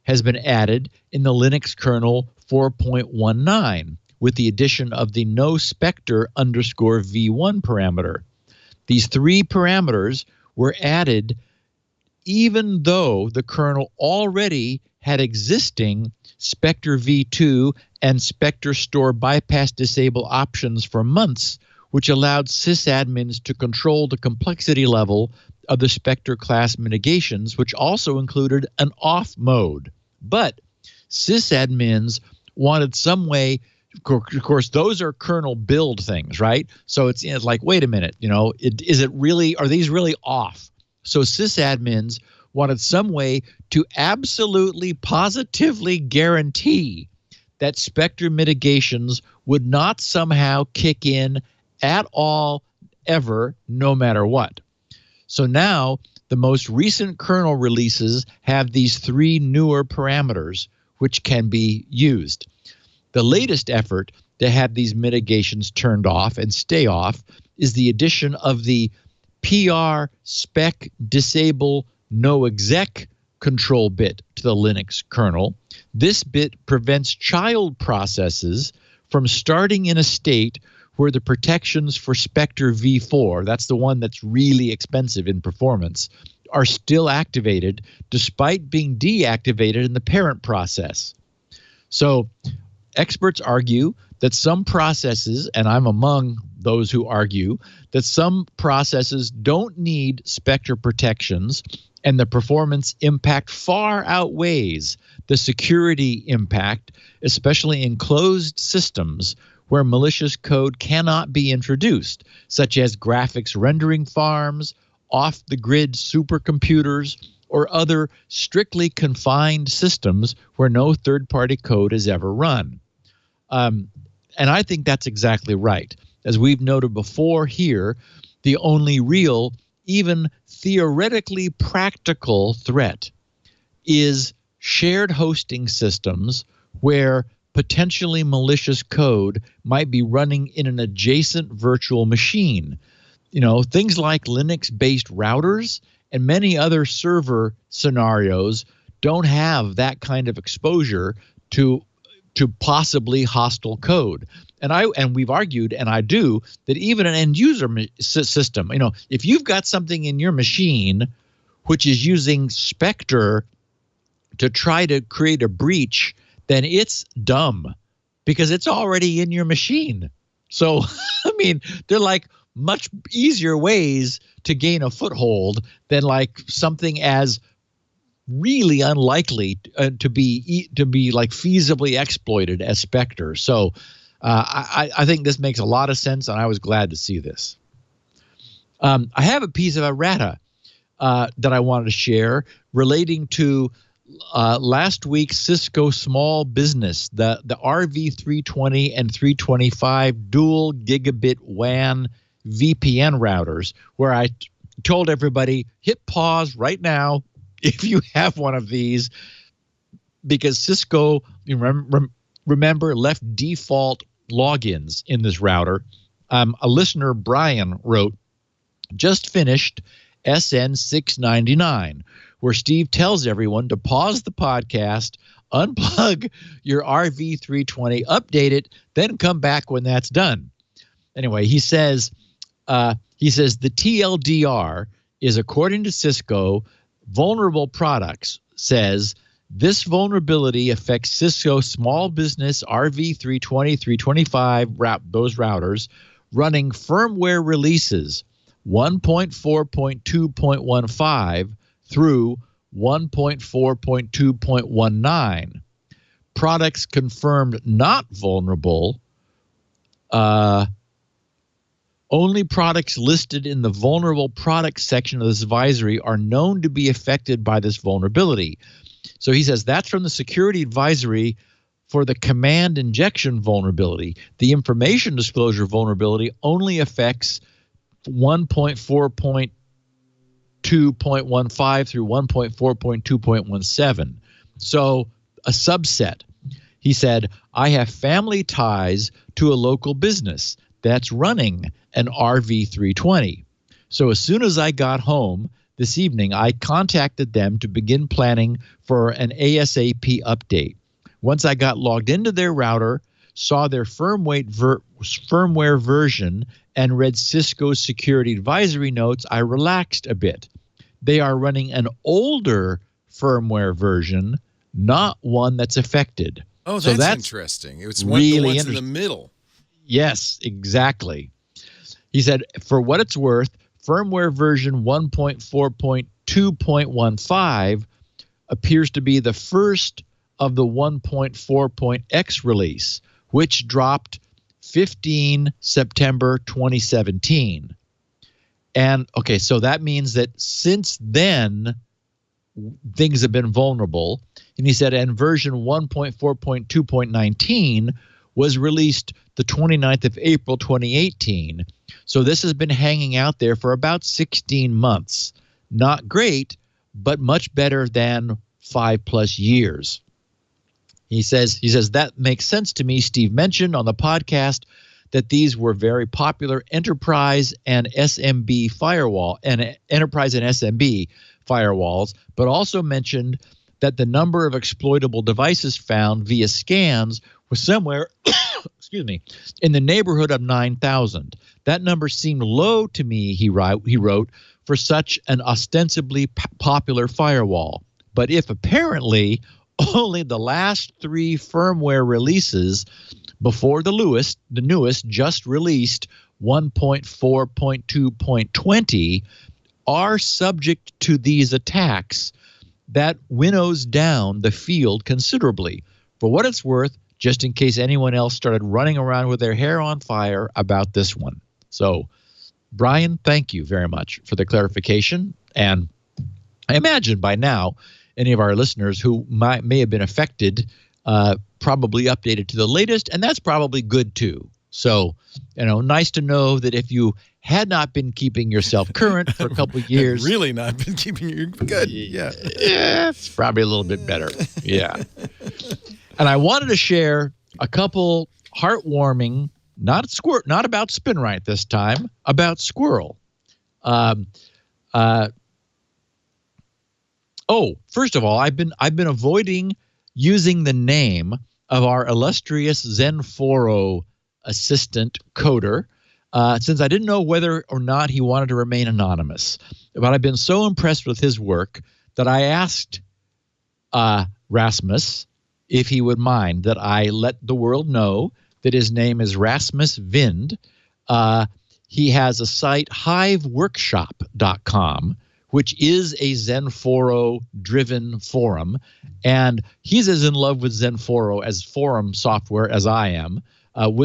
has been added in the Linux kernel 4.19 with the addition of the no spectre_v1 parameter. These three parameters were added even though the kernel already had existing Spectre v2 and Spectre store bypass disable options for months, which allowed sysadmins to control the complexity level of the Spectre class mitigations, which also included an off mode. But sysadmins wanted some way, of course, those are kernel build things, right? So it's like, wait a minute, are these really off? So sysadmins wanted some way to absolutely, positively guarantee that Spectre mitigations would not somehow kick in at all, ever, no matter what. So now the most recent kernel releases have these three newer parameters which can be used. The latest effort to have these mitigations turned off and stay off is the addition of the PR spec disable no exec control bit to the Linux kernel. This bit prevents child processes from starting in a state where the protections for Spectre v4, that's the one that's really expensive in performance, are still activated despite being deactivated in the parent process. So experts argue that some processes, and I'm among those who argue, that some processes don't need Spectre protections and the performance impact far outweighs the security impact, especially in closed systems where malicious code cannot be introduced, such as graphics rendering farms, off-the-grid supercomputers, or other strictly confined systems where no third-party code is ever run. And I think that's exactly right. As we've noted before here, the only real, even theoretically practical threat is shared hosting systems where potentially malicious code might be running in an adjacent virtual machine. Things like Linux-based routers and many other server scenarios don't have that kind of exposure to possibly hostile code. And we've argued, and I do, that even an end user system, if you've got something in your machine which is using Spectre to try to create a breach, then it's dumb because it's already in your machine. So, they're like much easier ways to gain a foothold than like something as really unlikely to be like feasibly exploited as Spectre. So I think this makes a lot of sense, and I was glad to see this. I have a piece of errata that I wanted to share relating to last week's Cisco Small Business, the RV320 and 325 dual gigabit WAN VPN routers, where I told everybody, hit pause right now if you have one of these, because Cisco, remember, left default logins in this router. A listener, Brian, wrote, just finished SN 699, where Steve tells everyone to pause the podcast, unplug your RV320, update it, then come back when that's done. Anyway, he says the TLDR is, according to Cisco, vulnerable products, says this vulnerability affects Cisco small business RV320, 325, those routers, running firmware releases 1.4.2.15 through 1.4.2.19. Products confirmed not vulnerable. Only products listed in the vulnerable products section of this advisory are known to be affected by this vulnerability. So he says that's from the security advisory for the command injection vulnerability. The information disclosure vulnerability only affects 1.4.2.15 through 1.4.2.17. So a subset. He said, I have family ties to a local business that's running an RV320. So as soon as I got home this evening, I contacted them to begin planning for an ASAP update. Once I got logged into their router, saw their firmware version, and read Cisco's security advisory notes, I relaxed a bit. They are running an older firmware version, not one that's affected. Oh, so that's interesting. It's one really the ones in the middle. Yes, exactly. He said, for what it's worth, firmware version 1.4.2.15 appears to be the first of the 1.4.x release, which dropped 15 September 2017. And okay, so that means that since then, things have been vulnerable. And he said, and version 1.4.2.19 was released the 29th of April 2018. So this has been hanging out there for about 16 months. Not great, but much better than 5+ years. He says that makes sense to me. Steve mentioned on the podcast that these were very popular enterprise and SMB firewalls, but also mentioned that the number of exploitable devices found via scans was somewhere excuse me, in the neighborhood of 9,000. That number seemed low to me, he wrote, for such an ostensibly popular firewall. But if apparently only the last 3 firmware releases before the newest just released 1.4.2.20 are subject to these attacks, that winnows down the field considerably. For what it's worth, just in case anyone else started running around with their hair on fire about this one. So, Brian, thank you very much for the clarification. And I imagine by now, any of our listeners who may have been affected probably updated to the latest, and that's probably good too. So, nice to know that if you had not been keeping yourself current for a couple of years. Really not been keeping you good. Yeah. It's probably a little bit better. Yeah. And I wanted to share a couple heartwarming, not about SpinRite this time, about Squirrel. First of all, I've been avoiding using the name of our illustrious Zenforo assistant coder since I didn't know whether or not he wanted to remain anonymous. But I've been so impressed with his work that I asked Rasmus if he would mind that I let the world know that his name is Rasmus Vind. He has a site, hiveworkshop.com, which is a Zenforo-driven forum. And he's as in love with Zenforo as forum software as I am.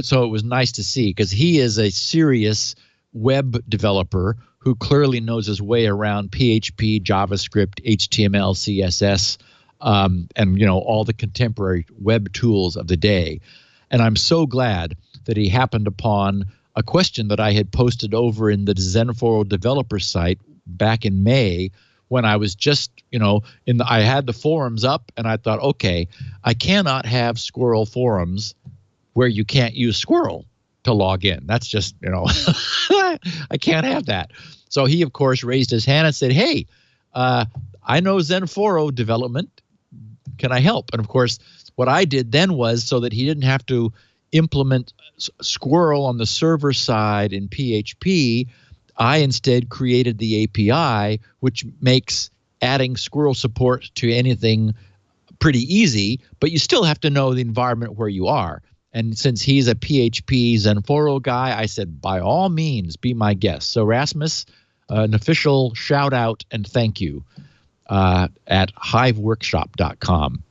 So it was nice to see, because he is a serious web developer who clearly knows his way around PHP, JavaScript, HTML, CSS, and all the contemporary web tools of the day. And I'm so glad that he happened upon a question that I had posted over in the Zenforo developer site back in May, when I was just, I had the forums up, and I thought, okay, I cannot have Squirrel forums where you can't use Squirrel to log in. That's just, I can't have that. So he, of course, raised his hand and said, hey, I know Zenforo development. Can I help? And, of course, what I did then was, so that he didn't have to implement Squirrel on the server side in PHP, I instead created the API, which makes adding Squirrel support to anything pretty easy, but you still have to know the environment where you are. And since he's a PHP Zenforo guy, I said, by all means, be my guest. So Rasmus, an official shout out and thank you at hiveworkshop.com.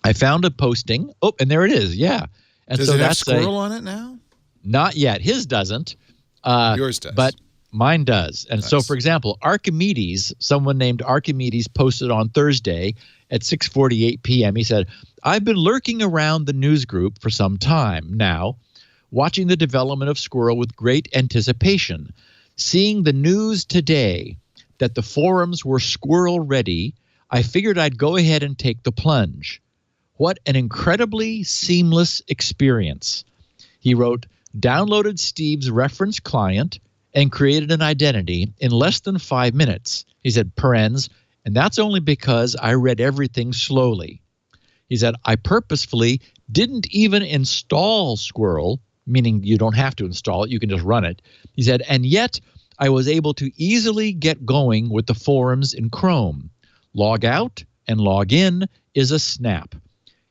I found a posting. Oh, and there it is. Yeah. And Does so it have that's Squirrel on it now? Not yet. His doesn't. Yours does. But mine does. And Nice. so, for example, Archimedes, someone named Archimedes posted on Thursday at 6:48 p.m. He said, I've been lurking around the news group for some time now, watching the development of Squirrel with great anticipation. Seeing the news today that the forums were Squirrel ready, I figured I'd go ahead and take the plunge. What an incredibly seamless experience. He wrote, downloaded Steve's reference client and created an identity in less than 5 minutes. He said, parens, and that's only because I read everything slowly. He said, I purposefully didn't even install Squirrel, meaning you don't have to install it, you can just run it. He said, and yet I was able to easily get going with the forums in Chrome. Log out and log in is a snap.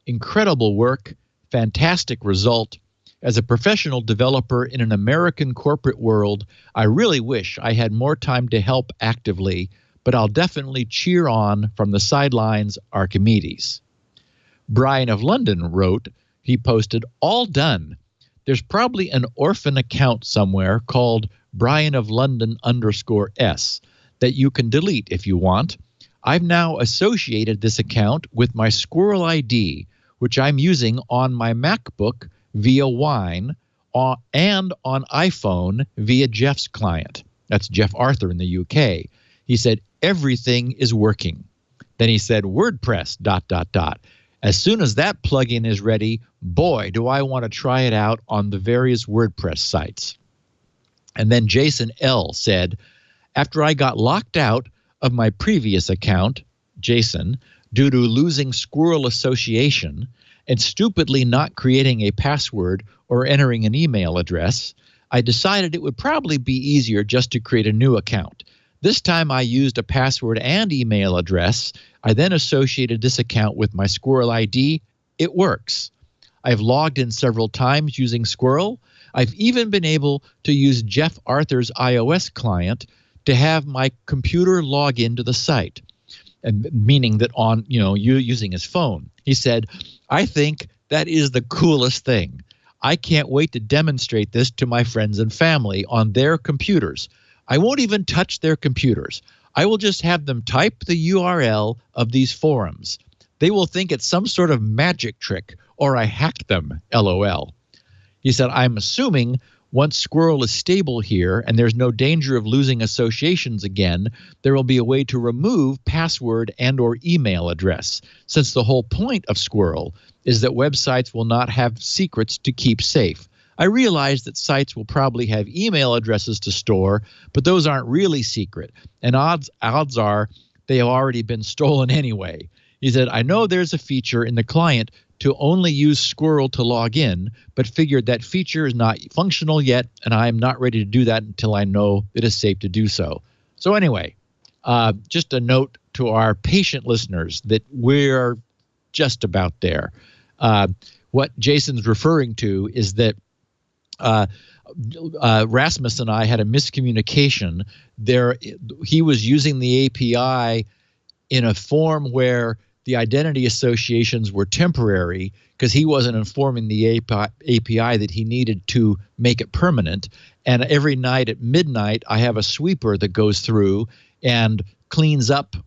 Incredible work, fantastic result. As a professional developer in an American corporate world, I really wish I had more time to help actively, but I'll definitely cheer on from the sidelines, Archimedes. Brian of London wrote, he posted, all done. There's probably an orphan account somewhere called Brian of London _S that you can delete if you want. I've now associated this account with my Squirrel ID, which I'm using on my MacBook via Wine and on iPhone via Jeff's client. That's Jeff Arthur in the UK. He said, everything is working. Then he said, WordPress, ... As soon as that plugin is ready, boy, do I want to try it out on the various WordPress sites. And then Jason L. said, after I got locked out of my previous account, Jason, due to losing Squirrel association and stupidly not creating a password or entering an email address, I decided it would probably be easier just to create a new account. This time I used a password and email address. I then associated this account with my Squirrel ID. It works. I've logged in several times using Squirrel. I've even been able to use Jeff Arthur's iOS client to have my computer log into the site, and meaning that on, you using his phone. He said, I think that is the coolest thing. I can't wait to demonstrate this to my friends and family on their computers. I won't even touch their computers. I will just have them type the URL of these forums. They will think it's some sort of magic trick or I hacked them, LOL. He said, I'm assuming once Squirrel is stable here and there's no danger of losing associations again, there will be a way to remove password and or email address, since the whole point of Squirrel is that websites will not have secrets to keep safe. I realize that sites will probably have email addresses to store, but those aren't really secret, and odds are they have already been stolen anyway. He said, I know there's a feature in the client to only use Squirrel to log in, but figured that feature is not functional yet, and I am not ready to do that until I know it is safe to do so. So anyway, just a note to our patient listeners that we're just about there. What Jason's referring to is that Rasmus and I had a miscommunication there. He was using the API in a form where the identity associations were temporary because he wasn't informing the API that he needed to make it permanent. And every night at midnight, I have a sweeper that goes through and cleans up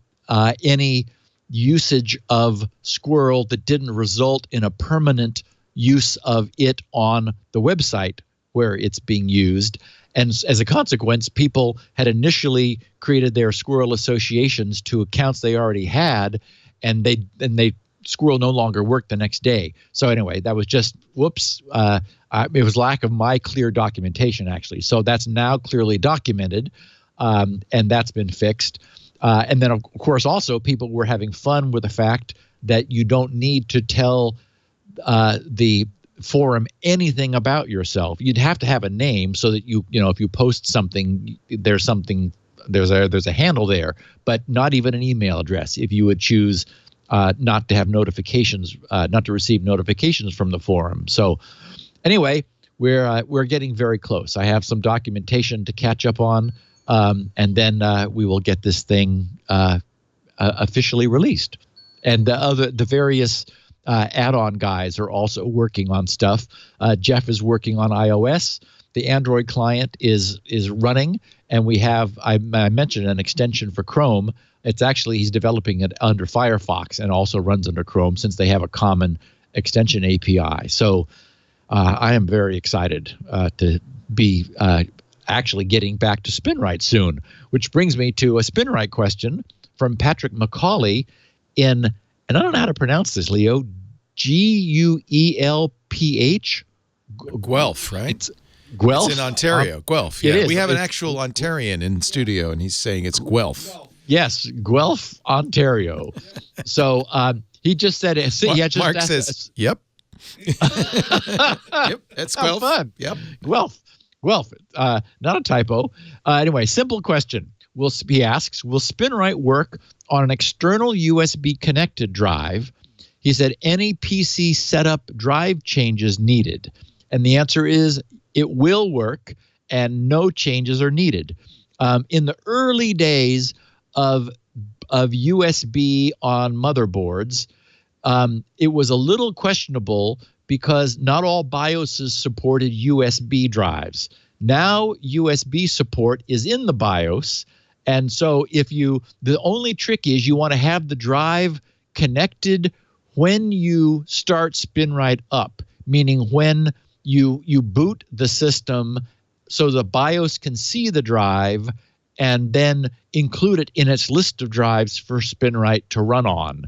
any usage of Squirrel that didn't result in a permanent use of it on the website where it's being used. And as a consequence, people had initially created their Squirrel associations to accounts they already had, and they Squirrel no longer worked the next day. So anyway, that was just whoops. It was lack of my clear documentation, actually. So that's now clearly documented, and that's been fixed. And then, of course, also people were having fun with the fact that you don't need to tell the forum anything about yourself. You'd have to have a name so that if you post something, there's a handle there, but not even an email address. If you would choose not to have notifications, not to receive notifications from the forum. So anyway, we're getting very close. I have some documentation to catch up on, and then we will get this thing officially released. And the various add-on guys are also working on stuff. Jeff is working on iOS. The Android client is running, and we have, I mentioned, an extension for Chrome. It's actually, he's developing it under Firefox and also runs under Chrome since they have a common extension API. So I am very excited to be actually getting back to SpinRite soon, which brings me to a SpinRite question from Patrick McCauley and I don't know how to pronounce this, Leo, Guelph. Guelph, right? It's Guelph. It's in Ontario. Guelph. it Yeah, is. we have an It's- actual Ontarian in studio, and he's saying it's Guelph. Yes, Guelph, Ontario. So he just said it. So, yeah, just Mark asked- says, "Yep, yep, that's How Guelph. fun. Yep." Guelph. Not a typo. Anyway, simple question. He asks, will SpinRite work on an external USB connected drive? He said, any PC setup drive changes needed? And the answer is it will work and no changes are needed. In the early days of USB on motherboards, it was a little questionable because not all BIOSes supported USB drives. Now USB support is in the BIOS. And so the only trick is you want to have the drive connected when you start SpinRite up, meaning when you boot the system so the BIOS can see the drive and then include it in its list of drives for SpinRite to run on.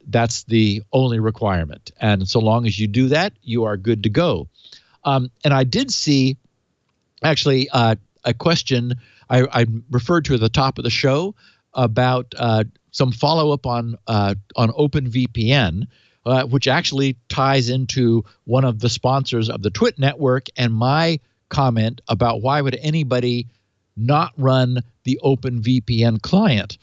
That's the only requirement. And so long as you do that, you are good to go. And I did see actually a question I referred to at the top of the show about some follow-up on OpenVPN, which actually ties into one of the sponsors of the Twit network and my comment about why would anybody not run the OpenVPN client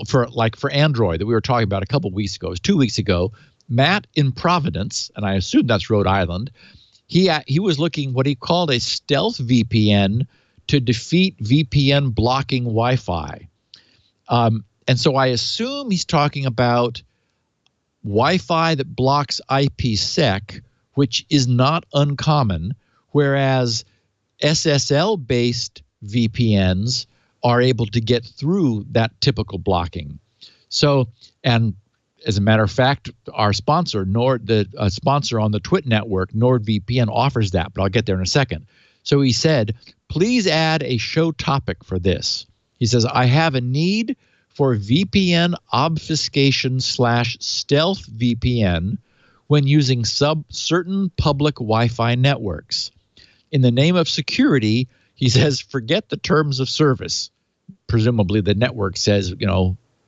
for Android that we were talking about a couple weeks ago. It was 2 weeks ago. Matt in Providence, and I assume that's Rhode Island, he was looking what he called a stealth VPN to defeat VPN blocking Wi-Fi. And so I assume he's talking about Wi-Fi that blocks IPsec, which is not uncommon, whereas SSL-based VPNs are able to get through that typical blocking. So, and as a matter of fact, our sponsor, sponsor on the Twit network, NordVPN, offers that, but I'll get there in a second. So he said, please add a show topic for this. He says, I have a need for VPN obfuscation / stealth VPN when using certain public Wi-Fi networks. In the name of security, he says, forget the terms of service. Presumably the network says,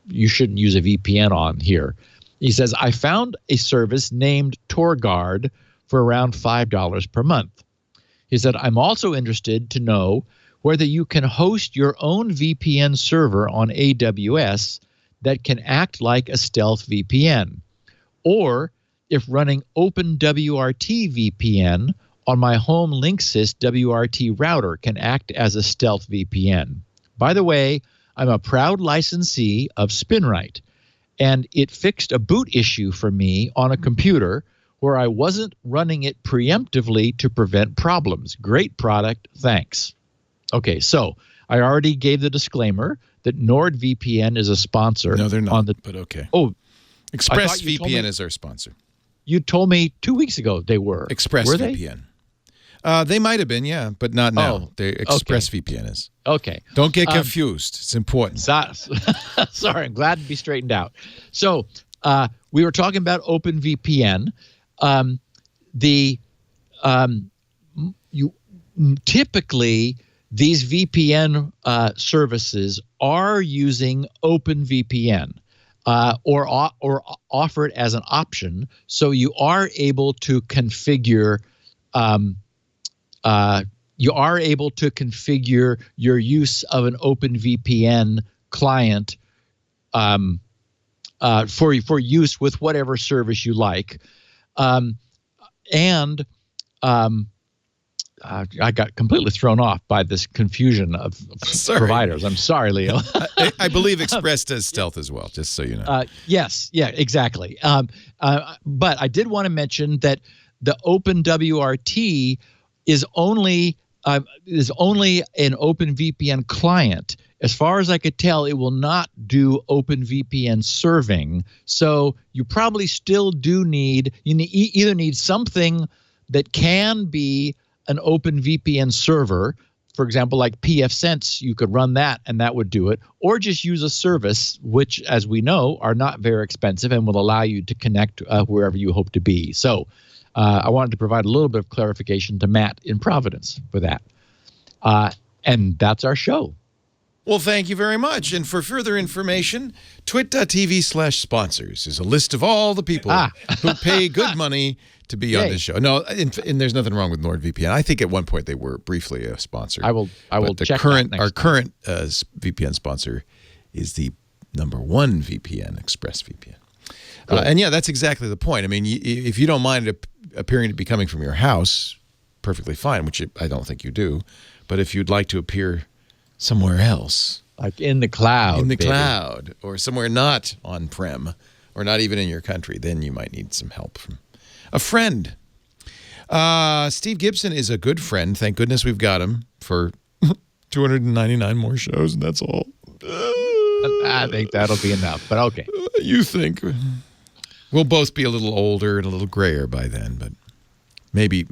you shouldn't use a VPN on here. He says, I found a service named TorGuard for around $5 per month. He said, I'm also interested to know whether you can host your own VPN server on AWS that can act like a stealth VPN, or if running OpenWRT VPN on my home Linksys WRT router can act as a stealth VPN. By the way, I'm a proud licensee of SpinRite, and it fixed a boot issue for me on a computer where I wasn't running it preemptively to prevent problems. Great product, thanks. Okay, so I already gave the disclaimer that NordVPN is a sponsor. No, they're not, but okay. Oh, ExpressVPN is our sponsor. You told me 2 weeks ago they were. ExpressVPN. They might have been, yeah, but not now. Oh, ExpressVPN is. Okay. Don't get confused. It's important. Sorry, I'm glad to be straightened out. So we were talking about OpenVPN. Typically, these VPN services are using OpenVPN or offer it as an option, so you are able to configure. Your use of an OpenVPN client for use with whatever service you like. I got completely thrown off by this confusion of providers. I'm sorry, Leo. I believe Express does stealth as well, just so you know. Yes, yeah, exactly. But I did want to mention that the OpenWRT is only an OpenVPN client. As far as I could tell, it will not do OpenVPN serving. So you probably still do either need something that can be an OpenVPN server, for example, like pfSense, you could run that and that would do it, or just use a service, which, as we know, are not very expensive and will allow you to connect wherever you hope to be. So I wanted to provide a little bit of clarification to Matt in Providence for that. And that's our show. Well, thank you very much. And for further information, twit.tv/sponsors is a list of all the people who pay good money to be on this show. No, and there's nothing wrong with NordVPN. I think at one point they were briefly a sponsor. I will check our current VPN sponsor is the #1 VPN, ExpressVPN. Cool. And yeah, that's exactly the point. I mean, if you don't mind appearing to be coming from your house, perfectly fine, which I don't think you do. But if you'd like to appear somewhere else, like in the cloud, cloud, or somewhere not on-prem, or not even in your country, then you might need some help from a friend. Steve Gibson is a good friend. Thank goodness we've got him for 299 more shows, and that's all. I think that'll be enough, but okay. You think. We'll both be a little older and a little grayer by then, but maybe,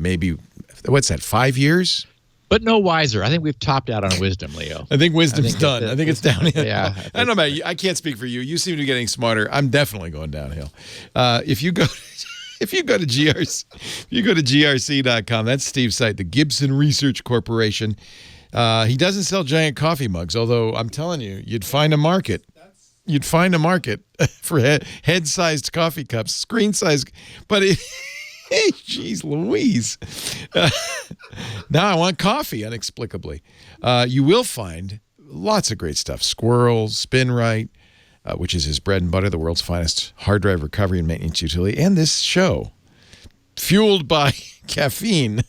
what's that, 5 years? But no wiser. I think we've topped out on wisdom, Leo. I think wisdom's done. I think it's downhill. Yeah. I don't know about you. I can't speak for you. You seem to be getting smarter. I'm definitely going downhill. If you go to grc.com, that's Steve's site, the Gibson Research Corporation. He doesn't sell giant coffee mugs, although I'm telling you, you'd find a market. You'd find a market for head-sized coffee cups, screen-sized, but hey, geez Louise. Now I want coffee, inexplicably. You will find lots of great stuff. Squirrel, SpinRite, which is his bread and butter, the world's finest hard drive recovery and maintenance utility, and this show, fueled by caffeine,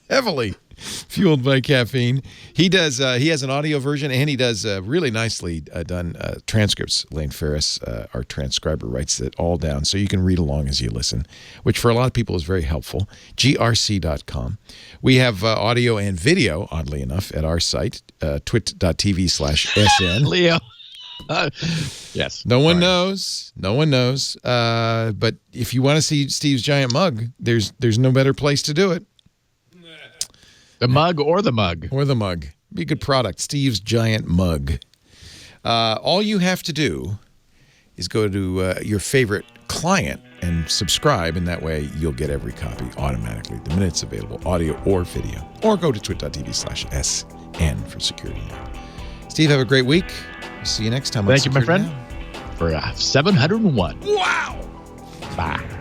heavily fueled by caffeine. He does. He has an audio version, and he does really nicely done transcripts. Lane Ferris, our transcriber, writes it all down, so you can read along as you listen, which for a lot of people is very helpful. grc.com. We have audio and video, oddly enough, at our site, twit.tv/sn. Leo. Yes. No one knows. No one knows. But if you want to see Steve's giant mug, there's no better place to do it. The mug or the mug. Or the mug. Be a good product. Steve's giant mug. All you have to do is go to your favorite client and subscribe, and that way you'll get every copy automatically the minute it's available, audio or video. Or go to twit.tv/sn for security now. Steve, have a great week. See you next time. Thank you, my friend, for 701. Wow. Bye.